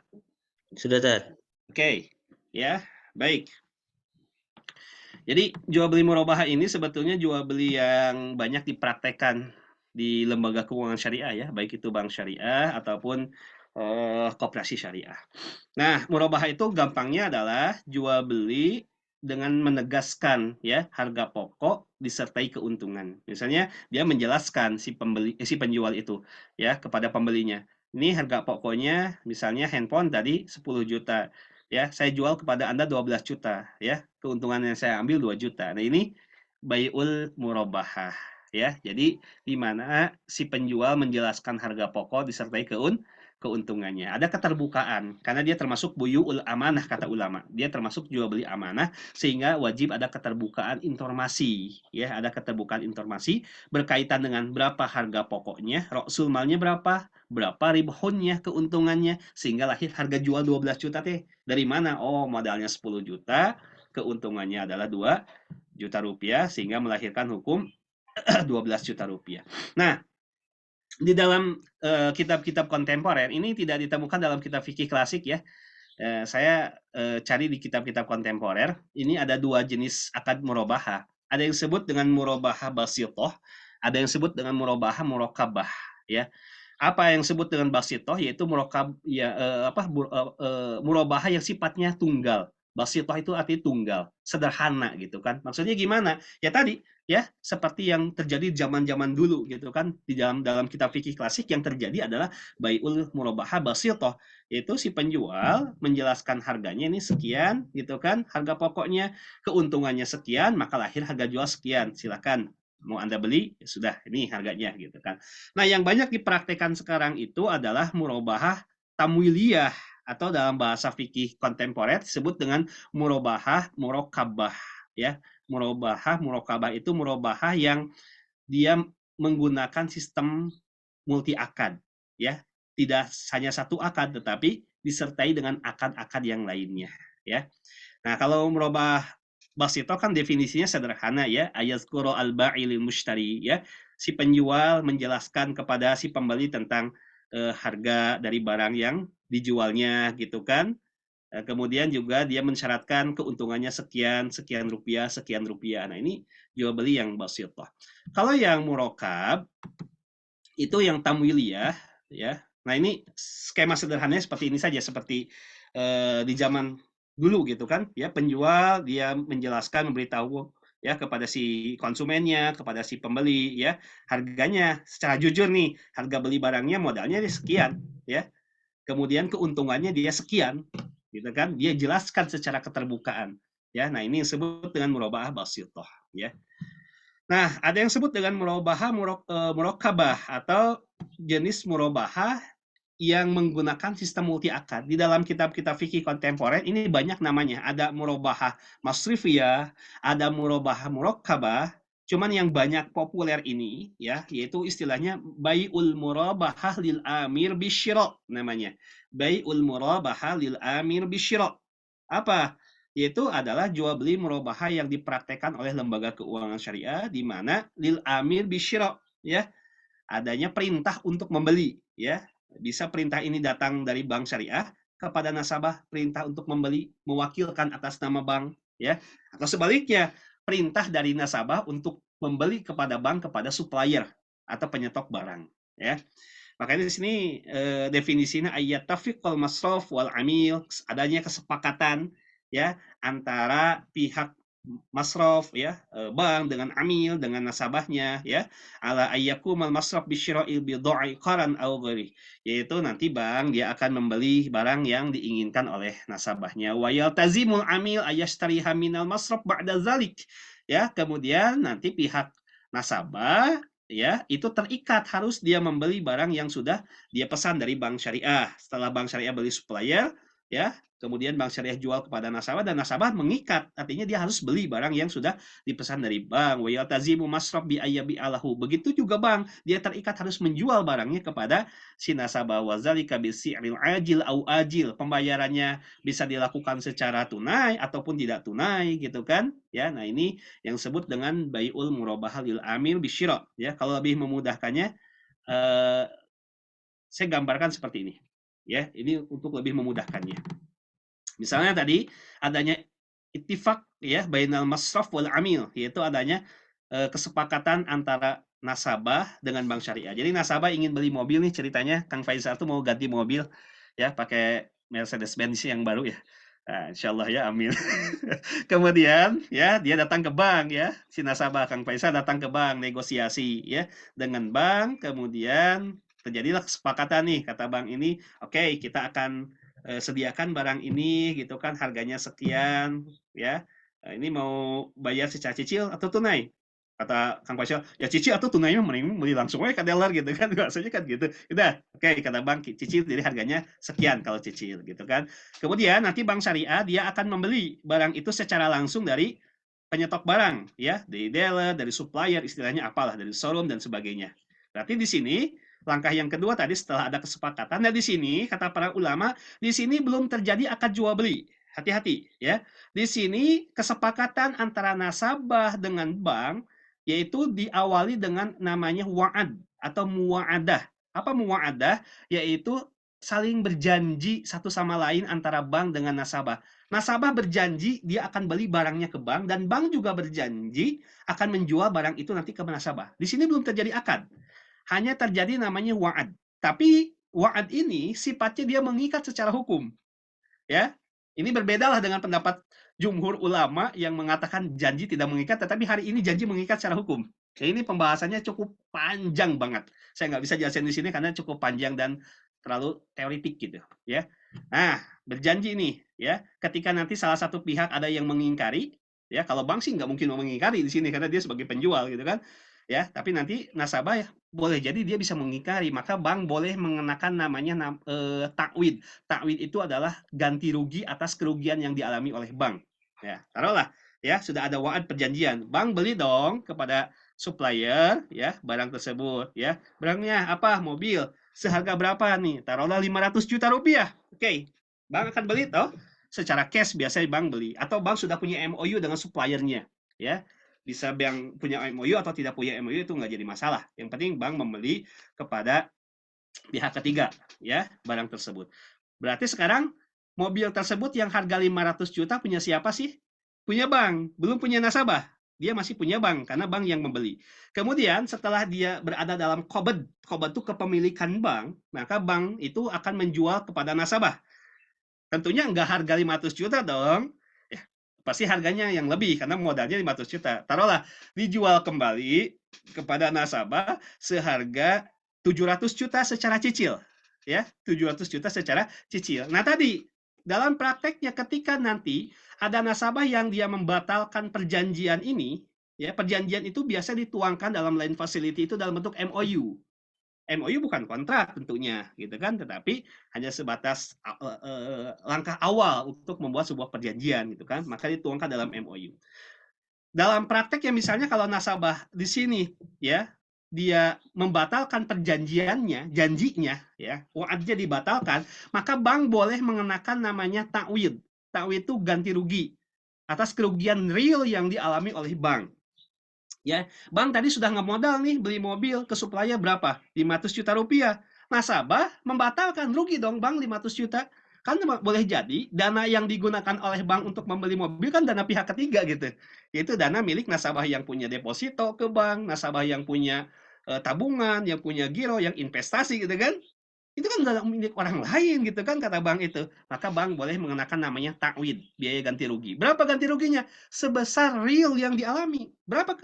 Speaker 1: Sudah, Tat?
Speaker 2: Oke, ya, baik. Jadi jual beli murabahah ini sebetulnya jual beli yang banyak dipraktekkan di lembaga keuangan syariah ya, baik itu bank syariah ataupun koperasi syariah. Nah, murabahah itu gampangnya adalah jual beli dengan menegaskan ya harga pokok disertai keuntungan. Misalnya dia menjelaskan si penjual itu ya kepada pembelinya. Ini harga pokoknya misalnya handphone tadi 10 juta. Ya, saya jual kepada Anda 12 juta ya. Keuntungan yang saya ambil 2 juta. Nah, ini bai'ul murabahah ya. Jadi di mana si penjual menjelaskan harga pokok disertai keuntungannya. Ada keterbukaan karena dia termasuk buyu'ul amanah kata ulama. Dia termasuk jual beli amanah sehingga wajib ada keterbukaan informasi ya, ada keterbukaan informasi berkaitan dengan berapa harga pokoknya, rasul malnya berapa ribhunnya keuntungannya sehingga lahir harga jual 12 juta teh. Dari mana? Oh, modalnya 10 juta, keuntungannya adalah 2 juta rupiah sehingga melahirkan hukum 12 juta rupiah. Nah, di dalam kitab-kitab kontemporer ini tidak ditemukan dalam kitab fikih klasik ya. Saya cari di kitab-kitab kontemporer, ini ada 2 jenis akad murabahah. Ada yang disebut dengan murabahah basitoh, ada yang disebut dengan murabahah murokabah ya. Apa yang disebut dengan basitoh yaitu murabahah yang sifatnya tunggal. Basitoh itu artinya tunggal, sederhana gitu kan. Maksudnya gimana? Ya tadi ya seperti yang terjadi zaman-zaman dulu gitu kan di dalam kitab fikih klasik yang terjadi adalah bai'ul murabahah basitoh, yaitu si penjual menjelaskan harganya ini sekian gitu kan, harga pokoknya, keuntungannya sekian, maka lahir harga jual sekian. Silakan mau Anda beli, ya sudah ini harganya gitu kan. Nah, yang banyak dipraktekkan sekarang itu adalah murabahah tamwiliyah atau dalam bahasa fikih kontemporer disebut dengan murabahah murokabah ya. Murabahah murokabah itu murabahah yang dia menggunakan sistem multi akad ya. Tidak hanya satu akad tetapi disertai dengan akad-akad yang lainnya ya. Nah, kalau merubah basito kan definisinya sederhana ya, ayazkuru al-ba'il mushtari ya. Si penjual menjelaskan kepada si pembeli tentang harga dari barang yang dijualnya gitu kan. Kemudian juga dia mensyaratkan keuntungannya sekian, sekian rupiah, sekian rupiah. Nah, ini jual beli yang basito. Kalau yang murokab itu yang tamwiliyah ya. Nah, ini skema sederhananya seperti ini saja, seperti di zaman dulu gitu kan ya, penjual dia menjelaskan, memberitahu ya kepada si konsumennya, kepada si pembeli ya, harganya secara jujur nih, harga beli barangnya modalnya sekian ya. Kemudian keuntungannya dia sekian gitu kan. Dia jelaskan secara keterbukaan ya. Nah, ini disebut dengan murabahah basitoh ya. Nah, ada yang disebut dengan murabahah murokabah atau jenis murabahah yang menggunakan sistem multi akad. Di dalam kitab-kitab fikih kontemporer ini banyak namanya. Ada murabahah masrifiyah, ada murabahah murokabah. Cuman yang banyak populer ini ya, yaitu istilahnya bai'ul murabahah lil amir bisyira namanya. Bai'ul murabahah lil amir bisyira. Apa? Yaitu adalah jual beli murabahah yang dipraktekkan oleh lembaga keuangan syariah di mana lil amir bisyira ya, adanya perintah untuk membeli ya. Bisa perintah ini datang dari bank syariah kepada nasabah, perintah untuk membeli mewakilkan atas nama bank ya, atau sebaliknya perintah dari nasabah untuk membeli kepada bank kepada supplier atau penyetok barang ya. Makanya di sini definisinya ayat tafiqul masraf wal amil, adanya kesepakatan ya antara pihak masraf ya, bank dengan amil dengan nasabahnya ya, ala ayyakumal masraf bisyira'il bidha'i qaran aw ghairi, yaitu nanti bank dia akan membeli barang yang diinginkan oleh nasabahnya, wa yaltazimul amil ayashtariha minal masraf ba'da zalik ya. Kemudian nanti pihak nasabah ya itu terikat harus dia membeli barang yang sudah dia pesan dari bank syariah. Setelah bank syariah beli supplier, ya. Kemudian bank syariah jual kepada nasabah dan nasabah mengikat, artinya dia harus beli barang yang sudah dipesan dari bank. Wa yaltazimu masraf bi ayyabi alahu. Begitu juga bank, dia terikat harus menjual barangnya kepada si nasabah. Wa zalika bisi'ril ajil au ajil. Pembayarannya bisa dilakukan secara tunai ataupun tidak tunai gitu kan. Ya, nah ini yang disebut dengan bai'ul murabahah lil amil bisyira. Ya, kalau lebih memudahkannya eh, saya gambarkan seperti ini. Ya, ini untuk lebih memudahkannya. Misalnya tadi adanya ittifaq ya bainal masraf wal amil, yaitu adanya kesepakatan antara nasabah dengan bank syariah. Jadi nasabah ingin beli mobil nih ceritanya, Kang Faisal tuh mau ganti mobil ya pakai Mercedes-Benz yang baru ya. Nah, insya Allah ya amin. Kemudian ya dia datang ke bank ya, si nasabah Kang Faisal datang ke bank negosiasi ya dengan bank, kemudian terjadilah kesepakatan nih kata bank ini, oke kita akan sediakan barang ini gitu kan harganya sekian ya. Ini mau bayar secara cicil atau tunai? Kata Kang Faisal, ya cicil atau tunai mah mending beli langsung aja ke dealer gitu kan biasanya kan gitu. Udah, oke kata bank cicil jadi harganya sekian kalau cicil gitu kan. Kemudian nanti bank syariah dia akan membeli barang itu secara langsung dari penyetok barang ya, dari dealer, dari supplier istilahnya apalah dari showroom dan sebagainya. Berarti di sini langkah yang kedua tadi setelah ada kesepakatan, nah di sini kata para ulama, di sini belum terjadi akad jual beli. Hati-hati ya. Di sini kesepakatan antara nasabah dengan bank yaitu diawali dengan namanya wa'ad atau muwa'adah. Apa muwa'adah? Yaitu saling berjanji satu sama lain antara bank dengan nasabah. Nasabah berjanji dia akan beli barangnya ke bank dan bank juga berjanji akan menjual barang itu nanti ke nasabah. Di sini belum terjadi akad, hanya terjadi namanya wa'ad. Tapi wa'ad ini sifatnya dia mengikat secara hukum. Ya, ini berbedalah dengan pendapat jumhur ulama yang mengatakan janji tidak mengikat, tetapi hari ini janji mengikat secara hukum. Ya, ini pembahasannya cukup panjang banget. Saya nggak bisa jelasin di sini karena cukup panjang dan terlalu teoritik gitu. Ya, nah berjanji nih, ya, ketika nanti salah satu pihak ada yang mengingkari, ya, kalau bank sih nggak mungkin mau mengingkari di sini karena dia sebagai penjual gitu kan, ya, tapi nanti nasabah ya boleh jadi dia bisa mengingkari, maka bank boleh mengenakan namanya takwid. Takwid itu adalah ganti rugi atas kerugian yang dialami oleh bank. Ya, taruhlah ya sudah ada wa'ad perjanjian. Bank beli dong kepada supplier ya barang tersebut ya. Barangnya apa? Mobil. Seharga berapa nih? Taruhlah 500 juta rupiah. Oke. Bank akan beli toh secara cash biasanya bank beli atau bank sudah punya MOU dengan suppliernya ya. Bisa bank punya MOU atau tidak punya MOU itu nggak jadi masalah. Yang penting bank membeli kepada pihak ketiga ya barang tersebut. Berarti sekarang mobil tersebut yang harga 500 juta punya siapa sih? Punya bank, belum punya nasabah. Dia masih punya bank karena bank yang membeli. Kemudian setelah dia berada dalam qobad, qobad itu kepemilikan bank, maka bank itu akan menjual kepada nasabah. Tentunya enggak harga 500 juta dong. Ya, pasti harganya yang lebih karena modalnya 500 juta. Taruhlah dijual kembali kepada nasabah seharga 700 juta secara cicil. Ya, 700 juta secara cicil. Nah, tadi dalam prakteknya ketika nanti ada nasabah yang dia membatalkan perjanjian ini, ya, perjanjian itu biasa dituangkan dalam loan facility itu dalam bentuk MOU. MOU bukan kontrak tentunya, gitu kan, tetapi hanya sebatas langkah awal untuk membuat sebuah perjanjian, gitu kan, maka dituangkan dalam MOU. Dalam praktek yang misalnya kalau nasabah di sini, ya, dia membatalkan perjanjiannya, janjinya, ya, wa'adnya dibatalkan, maka bank boleh mengenakan namanya takwid. Takwid itu ganti rugi atas kerugian real yang dialami oleh bank. Ya, bank tadi sudah ngemodal nih beli mobil ke supplier berapa? 500 juta rupiah. Nasabah membatalkan, rugi dong bank 500 juta. Kan boleh jadi dana yang digunakan oleh bank untuk membeli mobil kan dana pihak ketiga gitu. Yaitu dana milik nasabah yang punya deposito ke bank, nasabah yang punya tabungan, yang punya giro, yang investasi gitu kan. Itu kan udah milik orang lain gitu kan kata bank itu. Maka bank boleh mengenakan namanya takwid, biaya ganti rugi. Berapa ganti ruginya? Sebesar real yang dialami. Berapa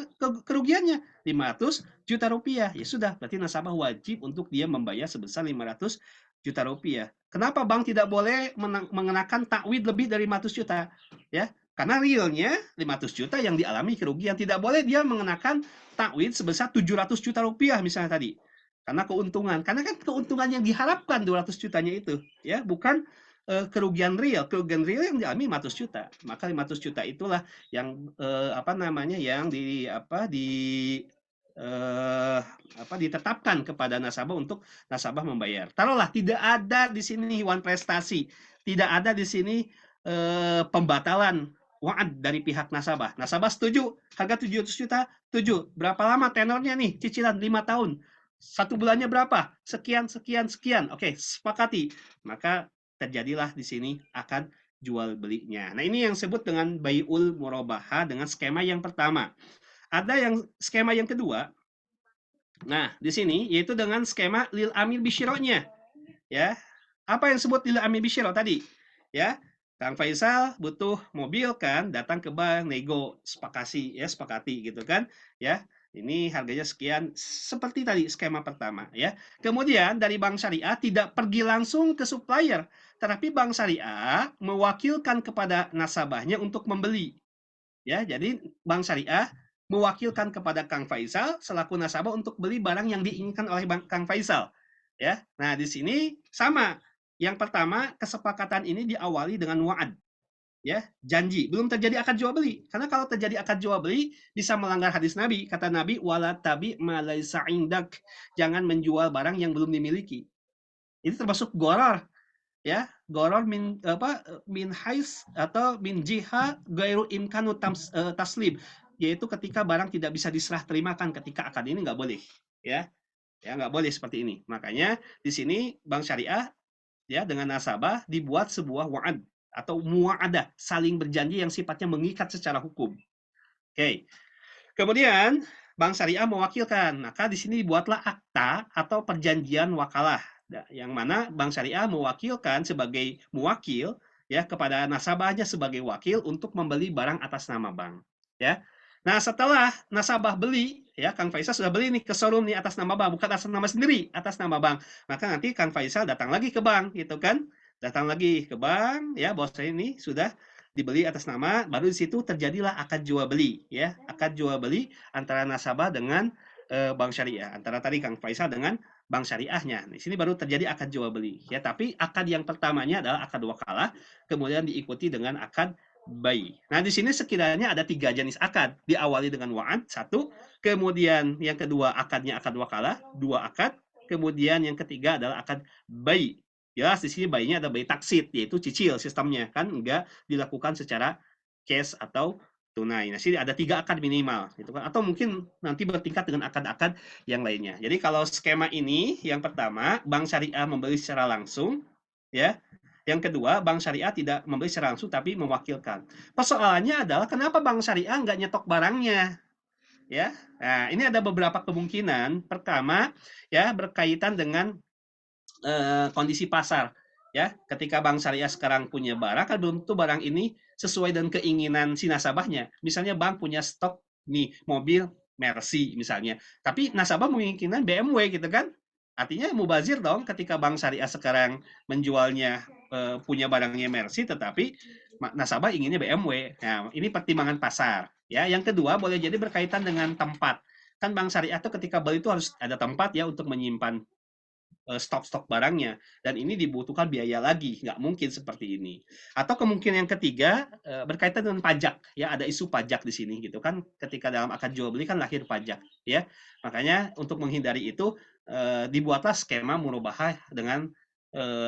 Speaker 2: kerugiannya? 500 juta rupiah. Ya sudah, berarti nasabah wajib untuk dia membayar sebesar 500 juta rupiah. Kenapa bank tidak boleh mengenakan takwid lebih dari 500 juta? Ya, karena realnya 500 juta yang dialami kerugian. Tidak boleh dia mengenakan takwid sebesar 700 juta rupiah misalnya tadi. Karena keuntungan. Karena kan keuntungan yang diharapkan 200 jutanya itu, ya, bukan kerugian real yang dialami 500 juta. Maka 500 juta itulah yang yang ditetapkan kepada nasabah untuk nasabah membayar. Taruhlah tidak ada di sini hewan prestasi, tidak ada di sini pembatalan wa'ad dari pihak nasabah. Nasabah setuju, harga 700 juta, setuju. Berapa lama tenornya nih? Cicilan 5 tahun. 1 bulannya berapa? Sekian, sekian, sekian. Oke, sepakati. Maka terjadilah di sini akan jual belinya. Nah, ini yang disebut dengan bai'ul murabahah dengan skema yang pertama. Ada yang skema yang kedua. Nah, di sini yaitu dengan skema lil amir bisyironya. Ya. Apa yang disebut lil amir bisyiro tadi? Ya. Kang Faisal butuh mobil kan, datang ke bank, nego, sepakati gitu kan, ya. Ini harganya sekian, seperti tadi skema pertama, ya. Kemudian dari Bank Syariah tidak pergi langsung ke supplier, tetapi Bank Syariah mewakilkan kepada nasabahnya untuk membeli. Ya, jadi Bank Syariah mewakilkan kepada Kang Faisal selaku nasabah untuk beli barang yang diinginkan oleh Kang Faisal. Ya. Nah, di sini sama. Yang pertama, kesepakatan ini diawali dengan wa'ad. Ya, janji. Belum terjadi akad jual beli. Karena kalau terjadi akad jual beli bisa melanggar hadis Nabi. Kata Nabi, wala tabi ma laisa indak. Jangan menjual barang yang belum dimiliki. Ini termasuk gharar, ya. Gharar min hais atau min jiha gairu imkanu taslim, yaitu ketika barang tidak bisa diserah terimakan ketika akad. Ini nggak boleh, ya. Ya, nggak boleh seperti ini. Makanya di sini Bank Syariah ya dengan nasabah dibuat sebuah wa'ad atau mu'adah, saling berjanji yang sifatnya mengikat secara hukum. Oke. Kemudian Bank Syariah mewakilkan, maka di sini dibuatlah akta atau perjanjian wakalah, yang mana Bank Syariah mewakilkan sebagai muwakil ya kepada nasabahnya sebagai wakil untuk membeli barang atas nama bank. Ya. Nah, setelah nasabah beli, ya Kang Faisal sudah beli nih ke showroom nih atas nama bank, bukan atas nama sendiri, atas nama bank. Maka nanti Kang Faisal datang lagi ke bank, gitu kan? Datang lagi ke bank, ya bos saya ini sudah dibeli atas nama, baru di situ terjadilah akad jual beli, ya akad jual beli antara nasabah dengan Bank Syariah, antara tadi Kang Faisal dengan Bank Syariahnya. Di sini baru terjadi akad jual beli, ya. Tapi akad yang pertamanya adalah akad wakalah, kemudian diikuti dengan akad bai. Nah, di sini sekiranya ada 3 jenis akad, diawali dengan wa'ad 1, kemudian yang kedua akadnya akad wakalah 2 akad, kemudian yang ketiga adalah akad bai. Jelas di sini bayinya ada bayi taksid, yaitu cicil sistemnya, kan enggak dilakukan secara cash atau tunai. Nah, sini ada 3 akad minimal, gitu kan. Atau mungkin nanti bertingkat dengan akad-akad yang lainnya. Jadi kalau skema ini, yang pertama, Bank Syariah membeli secara langsung, ya. Yang kedua, Bank Syariah tidak membeli secara langsung tapi mewakilkan. Persoalannya adalah kenapa Bank Syariah nggak nyetok barangnya? Ya. Nah, ini ada beberapa kemungkinan. Pertama, ya berkaitan dengan kondisi pasar. Ya, ketika Bank Syariah sekarang punya barang, kan belum tentu barang ini sesuai dengan keinginan si nasabahnya. Misalnya bank punya stok nih mobil Mercy misalnya, tapi nasabah menginginkan BMW gitu kan? Artinya mubazir dong ketika Bank Syariah sekarang menjualnya punya barangnya Mercy, tetapi nasabah inginnya BMW. Nah, ini pertimbangan pasar. Ya, yang kedua boleh jadi berkaitan dengan tempat. Kan Bank Syariah itu ketika beli itu harus ada tempat ya untuk menyimpan stok-stok barangnya, dan ini dibutuhkan biaya lagi, nggak mungkin seperti ini. Atau kemungkinan yang ketiga berkaitan dengan pajak, ya ada isu pajak di sini gitu kan, ketika dalam akad jual beli kan lahir pajak, ya makanya untuk menghindari itu dibuatlah skema murabahah dengan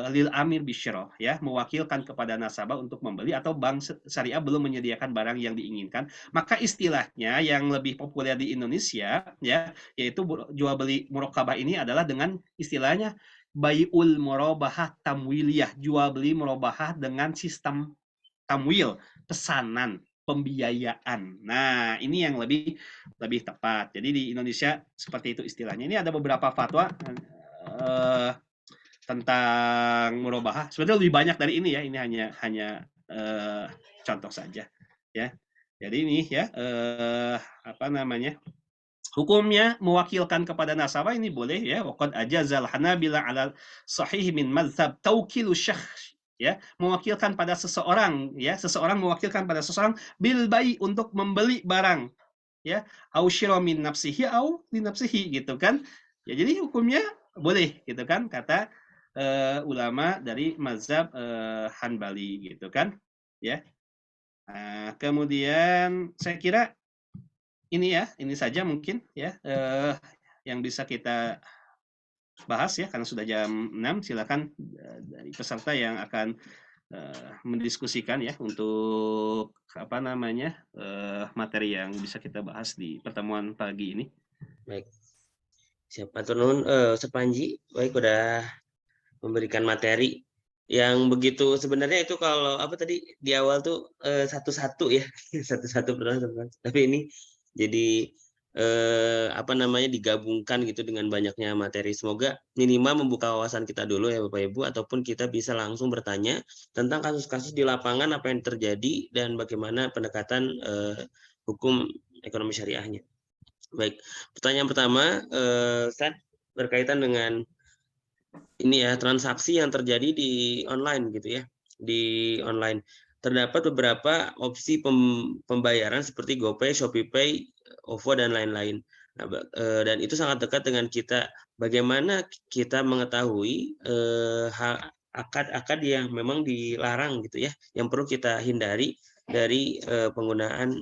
Speaker 2: lil amir bisyroh, ya mewakilkan kepada nasabah untuk membeli atau Bank Syariah belum menyediakan barang yang diinginkan, maka istilahnya yang lebih populer di Indonesia ya yaitu jual beli murokabah ini adalah dengan istilahnya bai'ul murabahah tamwiliyah, jual beli murabahah dengan sistem tamwil, pesanan, pembiayaan. Nah, ini yang lebih tepat. Jadi di Indonesia seperti itu istilahnya. Ini ada beberapa fatwa tentang murabahah. Sebenarnya lebih banyak dari ini ya. Ini hanya contoh saja ya. Jadi ini ya hukumnya mewakilkan kepada nasabah ini boleh ya. Waqad ajazal hanabila ala sahih min mazhab taukilu syakhs, ya mewakilkan pada seseorang, ya seseorang mewakilkan pada seseorang bil bai untuk membeli barang, ya au syira min nafsihi au li nafsihi gitu kan. Ya jadi hukumnya boleh gitu kan kata ulama dari mazhab Hanbali gitu kan, ya. Nah, kemudian saya kira ini saja mungkin ya yang bisa kita bahas ya, karena sudah jam 6. Silakan dari peserta yang akan mendiskusikan ya untuk apa namanya materi yang bisa kita bahas di pertemuan pagi ini.
Speaker 1: Baik. Siapa turun Sepanji, baik udah memberikan materi yang begitu sebenarnya itu kalau apa tadi di awal tuh satu-satu ya satu-satu pertanyaan tapi ini jadi apa namanya digabungkan gitu dengan banyaknya materi, semoga minimal membuka wawasan kita dulu ya Bapak Ibu, ataupun kita bisa langsung bertanya tentang kasus-kasus di lapangan apa yang terjadi dan bagaimana pendekatan hukum ekonomi syariahnya. Baik, pertanyaan pertama Ustaz, berkaitan dengan ini ya, transaksi yang terjadi di online gitu ya, di online. Terdapat beberapa opsi pembayaran seperti GoPay, ShopeePay, OVO dan lain-lain. Nah, dan itu sangat dekat dengan kita. Bagaimana kita mengetahui akad-akad yang memang dilarang gitu ya, yang perlu kita hindari dari penggunaan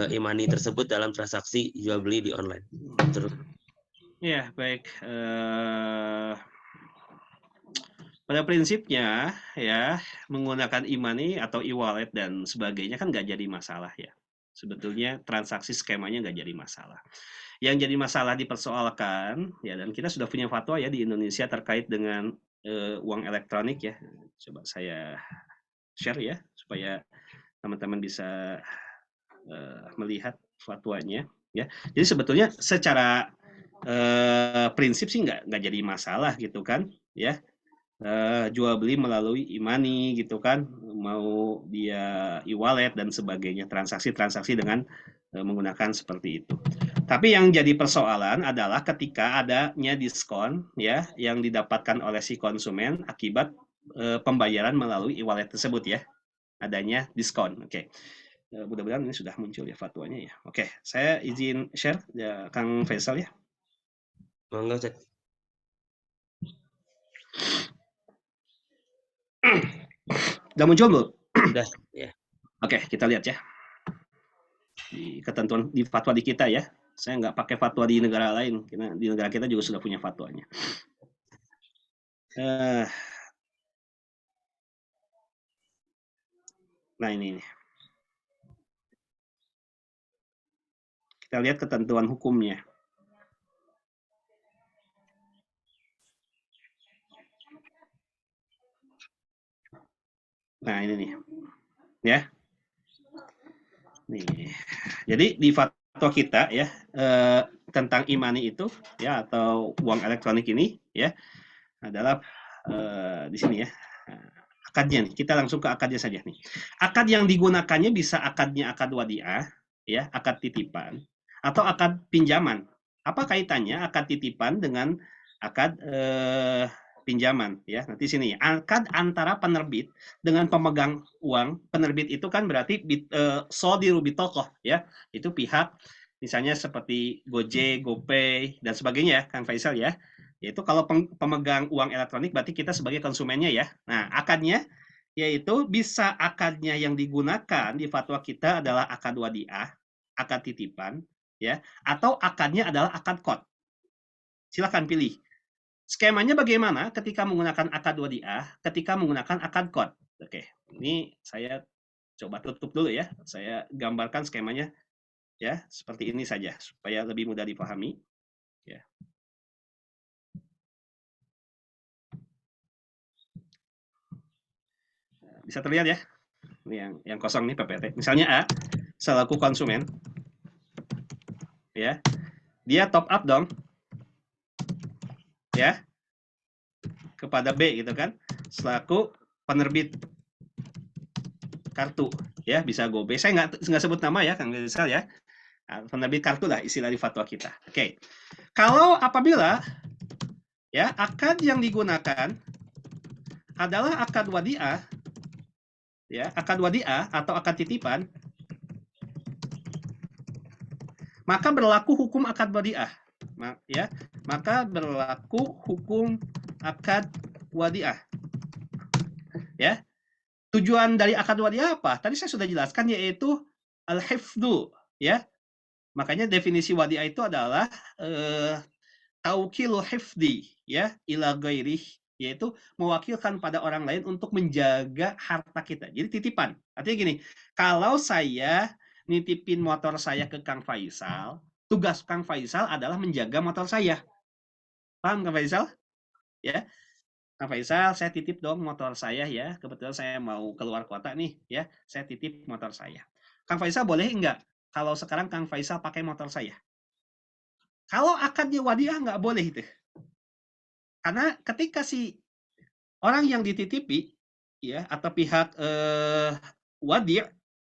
Speaker 1: e-money tersebut dalam transaksi jual beli di online. Terus.
Speaker 2: Ya, baik. Pada prinsipnya ya, menggunakan e-money atau e-wallet dan sebagainya kan nggak jadi masalah ya. Sebetulnya transaksi skemanya nggak jadi masalah. Yang jadi masalah dipersoalkan ya, dan kita sudah punya fatwa ya di Indonesia terkait dengan uang elektronik ya. Coba saya share ya supaya teman-teman bisa melihat fatwanya ya. Jadi sebetulnya secara prinsip sih nggak jadi masalah gitu kan ya. Jual beli melalui e-money gitu kan, mau dia e-wallet dan sebagainya, transaksi-transaksi dengan menggunakan seperti itu. Tapi yang jadi persoalan adalah ketika adanya diskon ya yang didapatkan oleh si konsumen akibat pembayaran melalui e-wallet tersebut ya, adanya diskon. Oke. Mudah-mudahan ini sudah muncul ya fatwanya ya. Oke, saya izin share ya, Kang Faisal ya.
Speaker 1: Monggo, Ustaz.
Speaker 2: Udah muncul belum?
Speaker 1: Udah ya.
Speaker 2: Oke, kita lihat ya. Di ketentuan di fatwa di kita ya. Saya nggak pakai fatwa di negara lain, karena di negara kita juga sudah punya fatwanya. Nah ini. Kita lihat ketentuan hukumnya. Nah ini nih. Ya. Nih. Jadi di fatwa kita ya tentang e-money itu ya atau uang elektronik ini ya adalah di sini ya. Akadnya nih, kita langsung ke akadnya saja nih. Akad yang digunakannya bisa akadnya akad wadiah ya, akad titipan atau akad pinjaman. Apa kaitannya akad titipan dengan akad pinjaman ya? Nanti sini akad antara penerbit dengan pemegang uang. Penerbit itu kan berarti sodiru bitokoh ya, itu pihak misalnya seperti Gojek, GoPay dan sebagainya ya, Kang Faisal ya. Yaitu kalau pemegang uang elektronik berarti kita sebagai konsumennya ya. Nah, akadnya yaitu bisa akadnya yang digunakan di fatwa kita adalah akad wadiah, akad titipan, ya, atau akadnya adalah akad qad. Silakan pilih. Skemanya bagaimana ketika menggunakan akad wadiah, ketika menggunakan akad qad. Oke, ini saya coba tutup dulu ya. Saya gambarkan skemanya ya, seperti ini saja supaya lebih mudah dipahami. Ya. Bisa terlihat ya? Ini yang kosong nih PPT. Misalnya A selaku konsumen ya, dia top up dong ya kepada B gitu kan, selaku penerbit kartu ya, bisa GoPay, saya nggak sebut nama ya Kang Rizal ya, penerbit kartu lah istilah di fatwa kita. Oke. Kalau apabila ya akad yang digunakan adalah akad wadiah ya, akad wadiah atau akad titipan, maka berlaku hukum akad wadiah ya, maka berlaku hukum akad wadiah. Ya. Tujuan dari akad wadiah apa? Tadi saya sudah jelaskan, yaitu al-hifdzu, ya. Makanya definisi wadiah itu adalah taukilul hifdi, ya, ila ghairih, yaitu mewakilkan pada orang lain untuk menjaga harta kita. Jadi titipan. Artinya gini, kalau saya nitipin motor saya ke Kang Faisal, tugas Kang Faisal adalah menjaga motor saya. Paham Kang Faisal? Ya. Kang Faisal, saya titip dong motor saya ya. Kebetulan saya mau keluar kota nih, ya. Saya titip motor saya. Kang Faisal boleh enggak kalau sekarang Kang Faisal pakai motor saya? Kalau akadnya wadiah nggak boleh itu. Karena ketika si orang yang dititipi, ya, atau pihak wadi'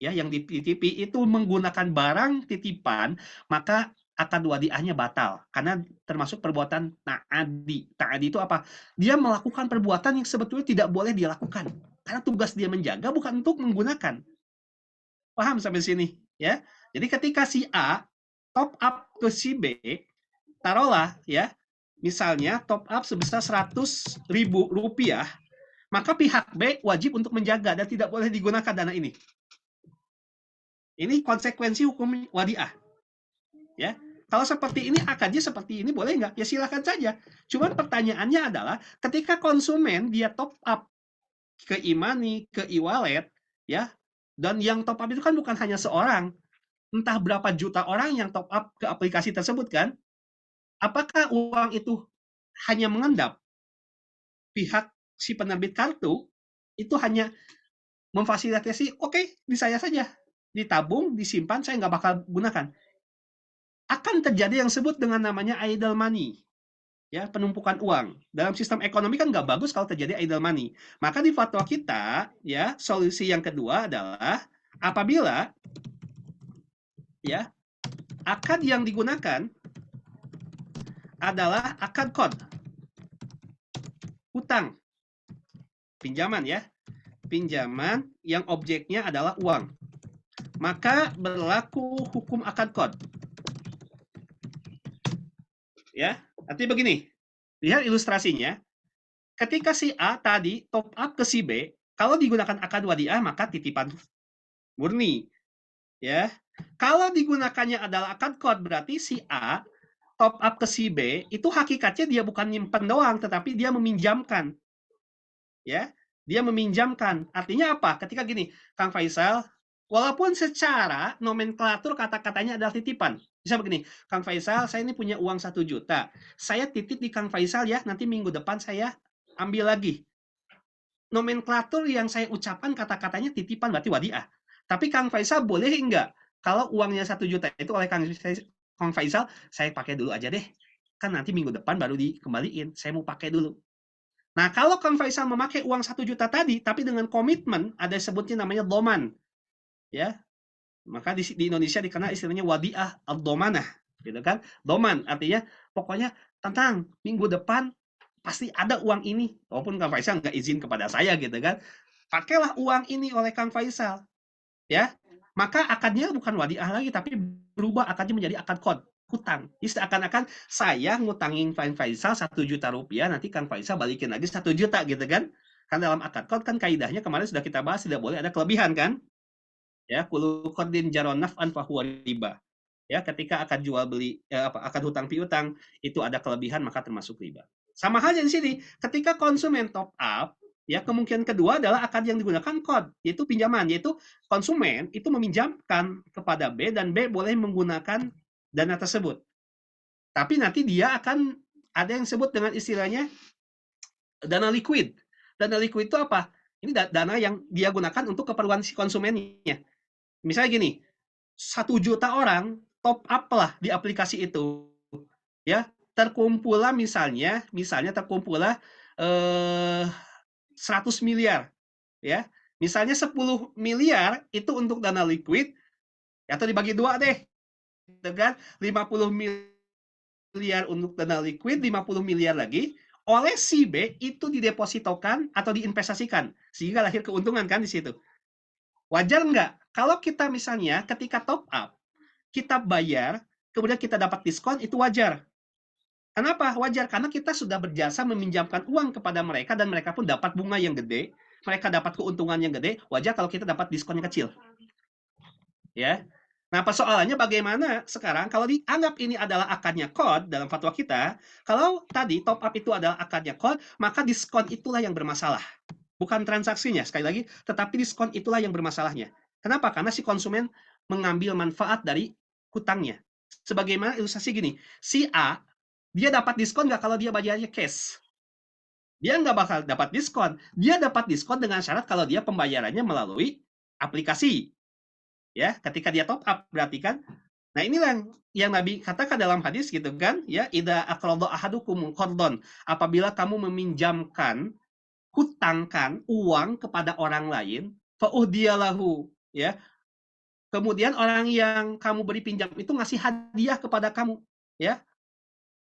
Speaker 2: ya, yang dititipi itu menggunakan barang titipan, maka akad wadiahnya batal karena termasuk perbuatan ta'adi. Ta'adi itu apa? Dia melakukan perbuatan yang sebetulnya tidak boleh dia lakukan. Karena tugas dia menjaga bukan untuk menggunakan. Paham sampai sini, ya? Jadi ketika si A top up ke si B, taruhlah ya, misalnya top up sebesar 100.000 rupiah, maka pihak B wajib untuk menjaga dan tidak boleh digunakan dana ini. Ini konsekuensi hukum wadiah. Ya, kalau seperti ini, akadnya seperti ini boleh nggak? Ya silakan saja. Cuman pertanyaannya adalah ketika konsumen dia top up ke e-money, ke e-wallet, ya, dan yang top up itu kan bukan hanya seorang, entah berapa juta orang yang top up ke aplikasi tersebut kan? Apakah uang itu hanya mengendap? Pihak si penerbit kartu itu hanya memfasilitasi, oke, di saya saja, ditabung, disimpan, saya nggak bakal gunakan. Akan terjadi yang disebut dengan namanya idle money, ya, penumpukan uang. Dalam sistem ekonomi kan nggak bagus kalau terjadi idle money. Maka di fatwa kita, ya, solusi yang kedua adalah apabila, ya, akad yang digunakan adalah akad qard, hutang, pinjaman, ya, pinjaman yang objeknya adalah uang, maka berlaku hukum akad qard. Ya, artinya begini, lihat ilustrasinya. Ketika si A tadi top up ke si B, kalau digunakan akad wadiah maka titipan murni, ya. Kalau digunakannya adalah akad qard, berarti si A top up ke si B itu hakikatnya dia bukan nyimpen doang, tetapi dia meminjamkan, ya. Dia meminjamkan. Artinya apa? Ketika gini, Kang Faisal, walaupun secara nomenklatur kata-katanya adalah titipan. Bisa begini, Kang Faisal, saya ini punya uang 1 juta. Saya titip di Kang Faisal ya, nanti minggu depan saya ambil lagi. Nomenklatur yang saya ucapkan kata-katanya titipan, berarti wadiah. Tapi Kang Faisal boleh enggak? Kalau uangnya 1 juta itu oleh Kang Faisal, saya pakai dulu aja deh. Kan nanti minggu depan baru dikembaliin. Saya mau pakai dulu. Nah, kalau Kang Faisal memakai uang 1 juta tadi, tapi dengan komitmen, ada sebutnya namanya doman. Ya, maka di Indonesia dikenal istilahnya wadiah ad-domanah, gitu kan? Doman artinya pokoknya tentang minggu depan pasti ada uang ini, walaupun Kang Faisal nggak izin kepada saya, gitu kan? Pakailah uang ini oleh Kang Faisal, ya. Maka akadnya bukan wadiah lagi, tapi berubah akadnya menjadi akad qard, hutang. Jadi seakan-akan saya ngutangin Kang Faisal 1 juta rupiah, nanti Kang Faisal balikin lagi 1 juta, gitu kan? Kan dalam akad qard kan kaidahnya kemarin sudah kita bahas, tidak boleh ada kelebihan kan? Ya, kullu qardin jaron naf'an fahuwa riba. Ya, ketika akad jual beli akad hutang piutang itu ada kelebihan maka termasuk riba. Sama halnya di sini, ketika konsumen top up, ya, kemungkinan kedua adalah akad yang digunakan qard, yaitu pinjaman, yaitu konsumen itu meminjamkan kepada B dan B boleh menggunakan dana tersebut. Tapi nanti dia akan ada yang disebut dengan istilahnya dana liquid. Dana liquid itu apa? Ini dana yang dia gunakan untuk keperluan si konsumennya. Misalnya gini, 1 juta orang top up lah di aplikasi itu, ya, terkumpullah misalnya terkumpullah 100 miliar, ya, misalnya 10 miliar itu untuk dana liquid, atau dibagi dua deh, gitu kan, 50 miliar untuk dana liquid, 50 miliar lagi oleh si B itu didepositokan atau diinvestasikan, sehingga lahir keuntungan kan di situ. Wajar nggak? Kalau kita misalnya ketika top up, kita bayar, kemudian kita dapat diskon, itu wajar. Kenapa? Wajar, karena kita sudah berjasa meminjamkan uang kepada mereka dan mereka pun dapat bunga yang gede, mereka dapat keuntungan yang gede, wajar kalau kita dapat diskon yang kecil. Ya. Nah, persoalannya bagaimana sekarang kalau dianggap ini adalah akadnya qad dalam fatwa kita, kalau tadi top up itu adalah akadnya qad, maka diskon itulah yang bermasalah. Bukan transaksinya, sekali lagi, tetapi diskon itulah yang bermasalahnya. Kenapa? Karena si konsumen mengambil manfaat dari hutangnya. Sebagaimana ilustrasi gini, si A, dia dapat diskon nggak kalau dia bayarnya cash? Dia nggak bakal dapat diskon. Dia dapat diskon dengan syarat kalau dia pembayarannya melalui aplikasi. Ya, ketika dia top up berarti kan. Nah, inilah yang Nabi katakan dalam hadis gitu kan, ya, idza aqrada ahadukum qardon, apabila kamu meminjamkan, hutangkan uang kepada orang lain, fauhdiyalahu, ya. Kemudian orang yang kamu beri pinjam itu ngasih hadiah kepada kamu, ya,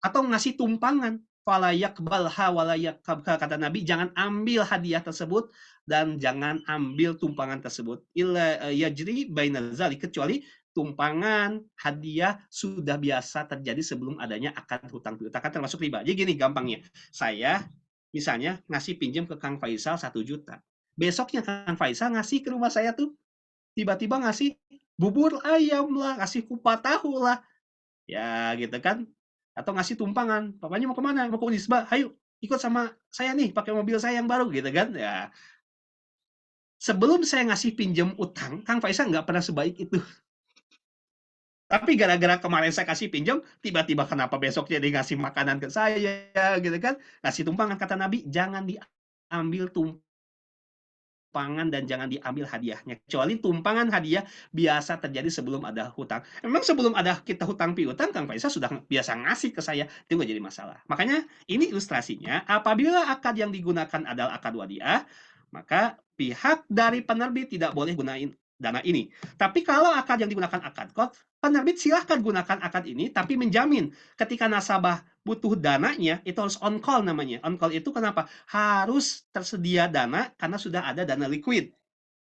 Speaker 2: atau ngasih tumpangan, fala yaqbalha wala yaqabha, kata Nabi, jangan ambil hadiah tersebut dan jangan ambil tumpangan tersebut. Illa yajri baina dzalik, kecuali tumpangan, hadiah sudah biasa terjadi sebelum adanya akad hutang piutang, kan termasuk riba. Jadi gini gampangnya, saya misalnya ngasih pinjam ke Kang Faisal 1 juta. Besoknya Kang Faisal ngasih ke rumah saya tuh, tiba-tiba ngasih bubur ayam lah, ngasih kupat tahu lah, ya gitu kan. Atau ngasih tumpangan, papanya mau kemana? Mau ke Unisba, ayo ikut sama saya nih, pakai mobil saya yang baru gitu kan. Ya, sebelum saya ngasih pinjam utang, Kang Faisal nggak pernah sebaik itu. Tapi gara-gara kemarin saya kasih pinjam, tiba-tiba kenapa besoknya dia ngasih makanan ke saya gitu kan. Ngasih tumpangan, kata Nabi, jangan diambil tumpangan dan jangan diambil hadiahnya. Kecuali tumpangan hadiah biasa terjadi sebelum ada hutang. Memang sebelum ada kita hutang piutang, Kang Faisal sudah biasa ngasih ke saya, itu nggak jadi masalah. Makanya ini ilustrasinya, apabila akad yang digunakan adalah akad wadiah, maka pihak dari penerbit tidak boleh gunain dana ini. Tapi kalau akad yang digunakan akad qad, penerbit silahkan gunakan akad ini, tapi menjamin ketika nasabah butuh dananya, itu harus on call namanya. On call itu kenapa? Harus tersedia dana karena sudah ada dana liquid,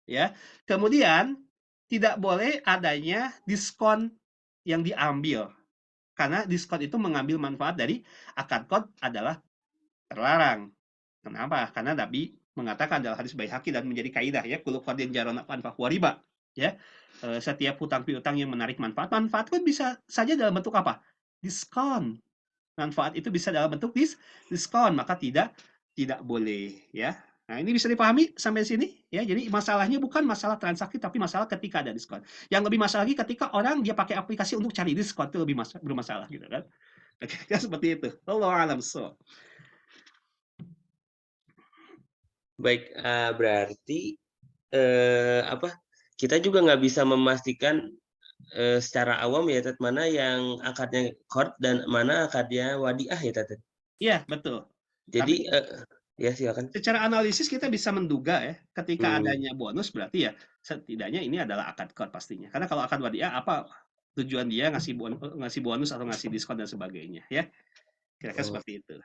Speaker 2: ya. Kemudian tidak boleh adanya diskon yang diambil, karena diskon itu mengambil manfaat dari akad qad adalah terlarang. Kenapa? Karena Nabi mengatakan dalam hadis Baihaqi dan menjadi kaidah, ya, kullu qardin jarana fahuwa riba, ya. Setiap hutang piutang yang menarik manfaat, manfaat kan bisa saja dalam bentuk apa? Diskon. Manfaat itu bisa dalam bentuk diskon, maka tidak boleh, ya. Nah, ini bisa dipahami sampai sini, ya. Jadi masalahnya bukan masalah transaksi tapi masalah ketika ada diskon. Yang lebih masalah lagi ketika orang dia pakai aplikasi untuk cari diskon, itu lebih bermasalah gitu kan. Kira seperti itu. Wallahu a'lam bishawab.
Speaker 1: Baik, berarti apa? Kita juga nggak bisa memastikan secara awam ya, Ted, mana yang akadnya qard dan mana akadnya wadiah ya, Ted.
Speaker 2: Iya, betul. Tapi
Speaker 1: Jadi ya silakan.
Speaker 2: secara analisis kita bisa menduga, ya, ketika
Speaker 1: Hmm.
Speaker 2: adanya bonus berarti ya setidaknya ini adalah akad qad pastinya. Karena kalau akad wadiah apa tujuan dia ngasih bonus atau ngasih diskon dan sebagainya, ya. Kira-kira
Speaker 1: Oh,
Speaker 2: seperti itu.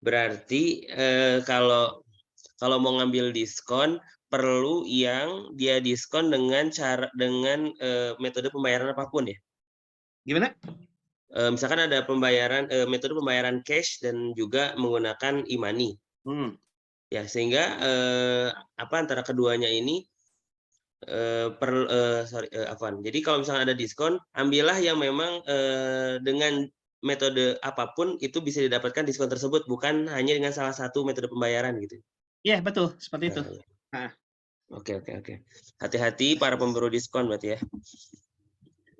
Speaker 1: berarti kalau mau ngambil diskon perlu yang dia diskon dengan metode pembayaran apapun ya.
Speaker 2: Gimana?
Speaker 1: Misalkan ada metode pembayaran cash dan juga menggunakan e-money.
Speaker 2: Hmm.
Speaker 1: Ya, sehingga antara keduanya ini jadi kalau misalnya ada diskon, ambillah yang memang dengan metode apapun itu bisa didapatkan diskon tersebut, bukan hanya dengan salah satu metode pembayaran gitu.
Speaker 2: Iya, betul, seperti itu.
Speaker 1: Nah, ya.
Speaker 2: Nah,
Speaker 1: Oke. Hati-hati para pemburu diskon berarti ya.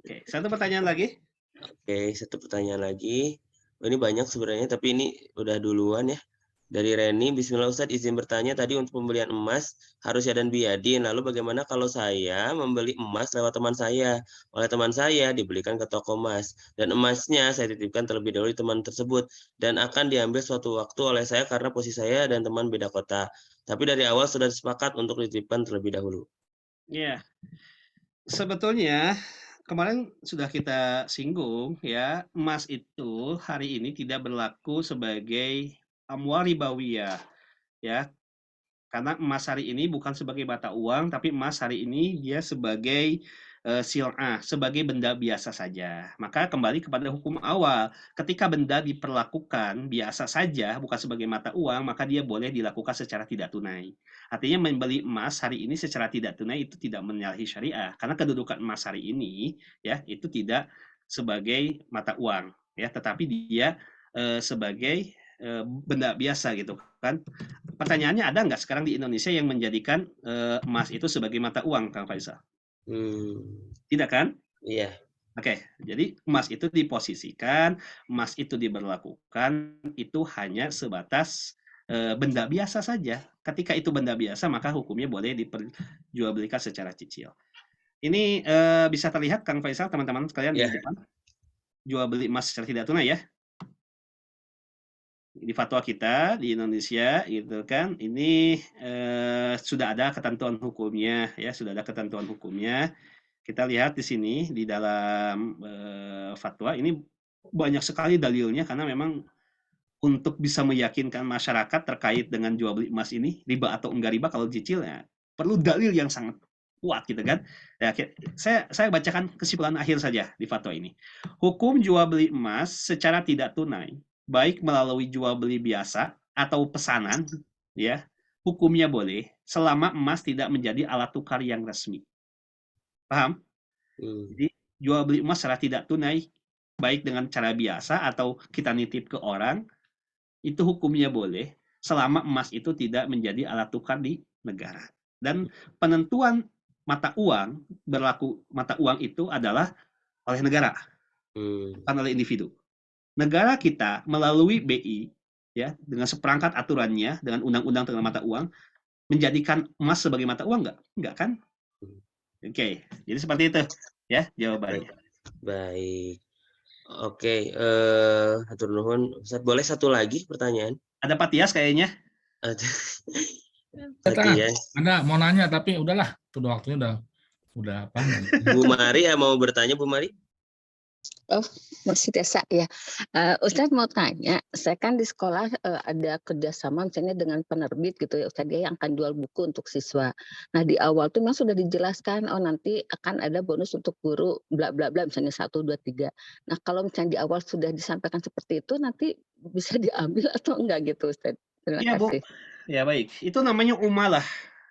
Speaker 2: oke. Satu pertanyaan lagi.
Speaker 1: Oke, satu pertanyaan lagi. Ini banyak sebenarnya, tapi ini udah duluan ya. Dari Reni, Bismillah Ustadz, izin bertanya tadi untuk pembelian emas harus dan biadin. Lalu bagaimana kalau saya membeli emas lewat teman saya? Oleh teman saya dibelikan ke toko emas. Dan emasnya saya titipkan terlebih dahulu di teman tersebut. Dan akan diambil suatu waktu oleh saya karena posisi saya dan teman beda kota. Tapi dari awal sudah sepakat untuk dititipkan terlebih dahulu.
Speaker 2: Iya. Sebetulnya kemarin sudah kita singgung, ya, emas itu hari ini tidak berlaku sebagai amwal ribawiyah, ya. Karena emas hari ini bukan sebagai mata uang, tapi emas hari ini dia sebagai sil'ah sebagai benda biasa saja. Maka kembali kepada hukum awal. Ketika benda diperlakukan biasa saja, bukan sebagai mata uang, maka dia boleh dilakukan secara tidak tunai. Artinya membeli emas hari ini secara tidak tunai itu tidak menyalahi syariah. Karena kedudukan emas hari ini ya itu tidak sebagai mata uang ya, tetapi dia sebagai benda biasa gitu kan. Pertanyaannya, ada nggak sekarang di Indonesia yang menjadikan emas itu sebagai mata uang, Kang Faisal? Tidak kan?
Speaker 1: Iya.
Speaker 2: Oke, jadi emas itu diposisikan, emas itu diberlakukan, itu hanya sebatas benda biasa saja. Ketika itu benda biasa, maka hukumnya boleh diperjualbelikan secara cicil. Ini bisa terlihat, Kang Faisal, teman-teman sekalian di depan. Jual beli emas secara tidak tunai ya. Di fatwa kita di Indonesia gitu kan, ini sudah ada ketentuan hukumnya ya, sudah ada ketentuan hukumnya. Kita lihat di sini di dalam fatwa ini banyak sekali dalilnya, karena memang untuk bisa meyakinkan masyarakat terkait dengan jual beli emas ini riba atau enggak riba kalau cicil ya, perlu dalil yang sangat kuat gitu kan. Ya, saya bacakan kesimpulan akhir saja di fatwa ini. Hukum jual beli emas secara tidak tunai, baik melalui jual beli biasa atau pesanan, ya, hukumnya boleh selama emas tidak menjadi alat tukar yang resmi. Paham? Jadi jual beli emas secara tidak tunai, baik dengan cara biasa atau kita nitip ke orang, itu hukumnya boleh selama emas itu tidak menjadi alat tukar di negara. Dan penentuan mata uang, berlaku mata uang itu adalah oleh negara, bukan oleh individu. Negara kita melalui BI ya, dengan seperangkat aturannya, dengan undang-undang tentang mata uang, menjadikan emas sebagai mata uang nggak? Nggak kan? Oke, jadi seperti itu ya jawabannya.
Speaker 1: Baik. Oke, hatur nuhun. Ustaz, boleh satu lagi pertanyaan?
Speaker 2: Ada Pak Tias kayaknya.
Speaker 1: Pak Tias.
Speaker 3: Ada mau nanya tapi udahlah, udah waktunya udah apa?
Speaker 1: Bu Mari ya, mau bertanya Bu Mari?
Speaker 4: Oh, masih biasa ya. Ustadz mau tanya, saya kan di sekolah ada kerjasama misalnya dengan penerbit gitu ya, Ustadz, dia yang akan jual buku untuk siswa. Nah di awal tuh memang sudah dijelaskan, oh nanti akan ada bonus untuk guru, bla bla bla, misalnya 1, 2, 3. Nah kalau misalnya di awal sudah disampaikan seperti itu, nanti bisa diambil atau enggak gitu, Ustadz? Terima kasih.
Speaker 2: Bu. Ya baik, itu namanya umalah.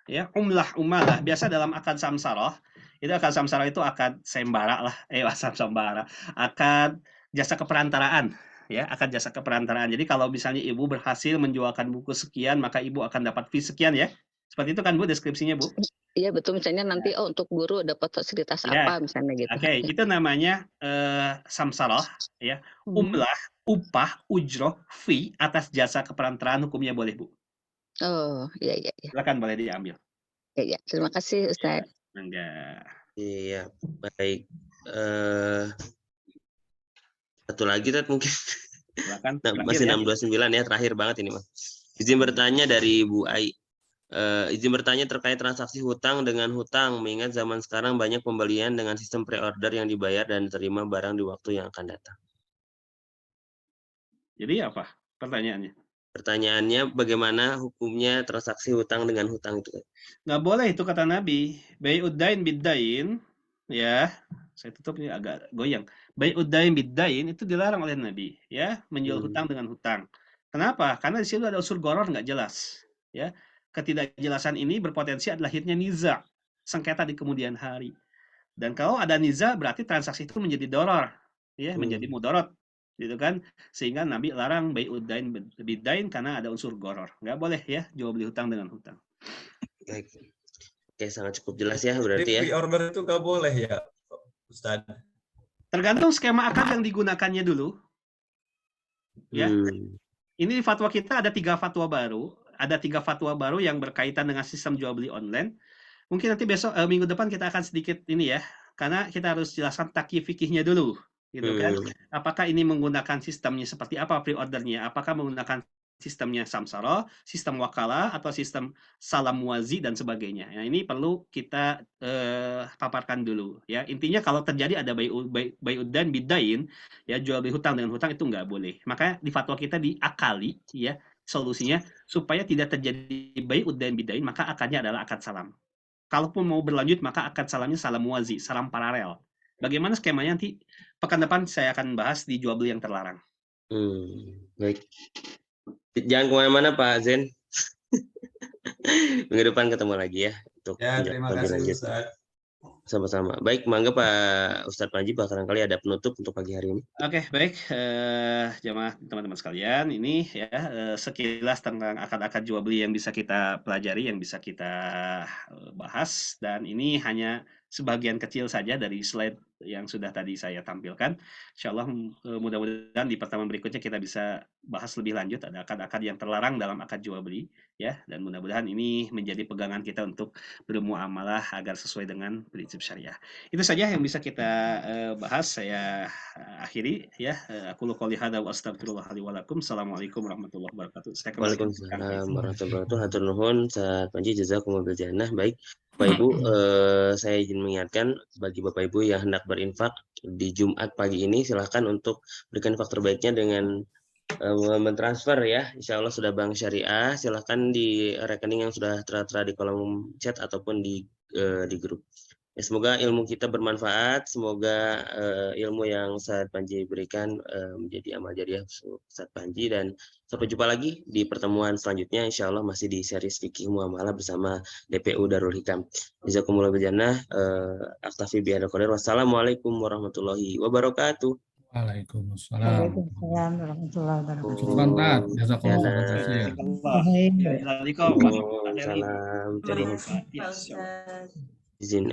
Speaker 2: Ya, umalah. Biasa dalam akad samsaroh, itu akad samsaroh itu akad sembara lah, sembara, akad jasa keperantaraan, ya, akad jasa keperantaraan. Jadi kalau misalnya ibu berhasil menjualkan buku sekian, maka ibu akan dapat fee sekian ya. Seperti itu kan Bu deskripsinya Bu? Iya
Speaker 4: betul, misalnya nanti untuk guru dapat fasilitas apa misalnya gitu.
Speaker 2: Oke, itu namanya samsaroh ya. Umlah, upah, ujroh, fee atas jasa keperantaraan hukumnya boleh Bu.
Speaker 4: Oh, iya.
Speaker 2: Silakan boleh diambil.
Speaker 4: Iya, terima kasih Ustaz.
Speaker 2: Enggak.
Speaker 1: Iya, baik. Satu lagi Tat mungkin.
Speaker 2: Silakan.
Speaker 1: Masih 629 ya, terakhir banget ini, Mas. Izin bertanya dari Bu Ai. Izin bertanya terkait transaksi hutang dengan hutang, mengingat zaman sekarang banyak pembelian dengan sistem pre-order yang dibayar dan diterima barang di waktu yang akan datang.
Speaker 2: Jadi apa pertanyaannya?
Speaker 1: Pertanyaannya, bagaimana hukumnya transaksi hutang dengan hutang itu?
Speaker 2: Nggak boleh, itu kata Nabi. Bai'uddain biddain, ya, saya tutup ini agak goyang. Bai'uddain biddain itu dilarang oleh Nabi, ya, menjual hutang dengan hutang. Kenapa? Karena di situ ada unsur gharar nggak jelas, ya. Ketidakjelasan ini berpotensi adalah lahirnya niza, sengketa di kemudian hari. Dan kalau ada niza, berarti transaksi itu menjadi doror, ya, menjadi mudarat, gitu kan? Sehingga Nabi larang bai'uddain biddain karena ada unsur gharar. Nggak boleh ya jual beli hutang dengan hutang.
Speaker 1: Baik. Oke, sangat cukup jelas ya berarti ya.
Speaker 5: Pre-order itu nggak boleh ya, Ustaz?
Speaker 2: Tergantung skema akad yang digunakannya dulu. Ya. Ini di fatwa kita ada 3 fatwa baru. Ada 3 fatwa baru yang berkaitan dengan sistem jual beli online. Mungkin nanti besok minggu depan kita akan sedikit ini ya, karena kita harus jelaskan takyif fikihnya dulu, gitu kan? Apakah ini menggunakan sistemnya seperti apa pre-ordernya? Apakah menggunakan sistemnya samsara, sistem wakalah, atau sistem salam muwazi dan sebagainya? Nah, ini perlu kita paparkan dulu ya. Intinya kalau terjadi ada bai'uddain biddain, ya, jual beli hutang dengan hutang, itu nggak boleh. Maka di fatwa kita diakali ya solusinya supaya tidak terjadi bai'uddain biddain, maka akadnya adalah akad salam. kalaupun mau berlanjut maka akad salamnya salam muwazi, salam paralel. Bagaimana skemanya nanti pekan depan saya akan bahas di jual beli yang terlarang.
Speaker 1: Baik. Jangan kemana-mana Pak Zen. Minggu depan ketemu lagi ya untuk
Speaker 5: Ya, terima kasih
Speaker 1: lanjut.
Speaker 5: Ustaz.
Speaker 1: Sama-sama. Baik, mangga Pak Ustadz Panji, barangkali ada penutup untuk pagi hari ini.
Speaker 2: Oke, baik, jamaah teman-teman sekalian, ini ya sekilas tentang akad-akad jual beli yang bisa kita pelajari, yang bisa kita bahas, dan ini hanya sebagian kecil saja dari slide yang sudah tadi saya tampilkan. Insya Allah mudah-mudahan di pertemuan berikutnya kita bisa bahas lebih lanjut ada akad-akad yang terlarang dalam akad jual beli, ya, dan mudah-mudahan ini menjadi pegangan kita untuk bermuamalah agar sesuai dengan prinsip syariah. Itu saja yang bisa kita bahas. Saya akhiri ya. Aku qouli hadza wa astaghfirullah li wa lakum. Assalamualaikum warahmatullahi wabarakatuh.
Speaker 1: Waalaikumsalam warahmatullahi wabarakatuh. Hatur nuhun Ustadz Panji, jazakumullah jannah. Baik, Bapak Ibu, saya izin mengingatkan bagi Bapak Ibu yang hendak berinfak di Jumat pagi ini, silahkan untuk berikan infak terbaiknya dengan mentransfer ya. Insya Allah sudah Bank Syariah, silahkan di rekening yang sudah tertera di kolom chat ataupun di grup. Ya, semoga ilmu kita bermanfaat, semoga ilmu yang Ustadz Panji berikan menjadi amal jariah Ustadz Panji, dan sampai jumpa lagi di pertemuan selanjutnya, insya Allah masih di series Fikih Muamalah bersama DPU Darul Hikam. Jazakumullah bejannah, aktafi bihadza qadar. Wassalamualaikum warahmatullahi wabarakatuh.
Speaker 3: Waalaikumsalam.
Speaker 6: Waalaikumsalam warahmatullahi wabarakatuh.
Speaker 3: Manfaat. Jazakumullah khairan.
Speaker 2: Waalaikumsalam.
Speaker 1: Salam.
Speaker 2: Ya,
Speaker 1: Izin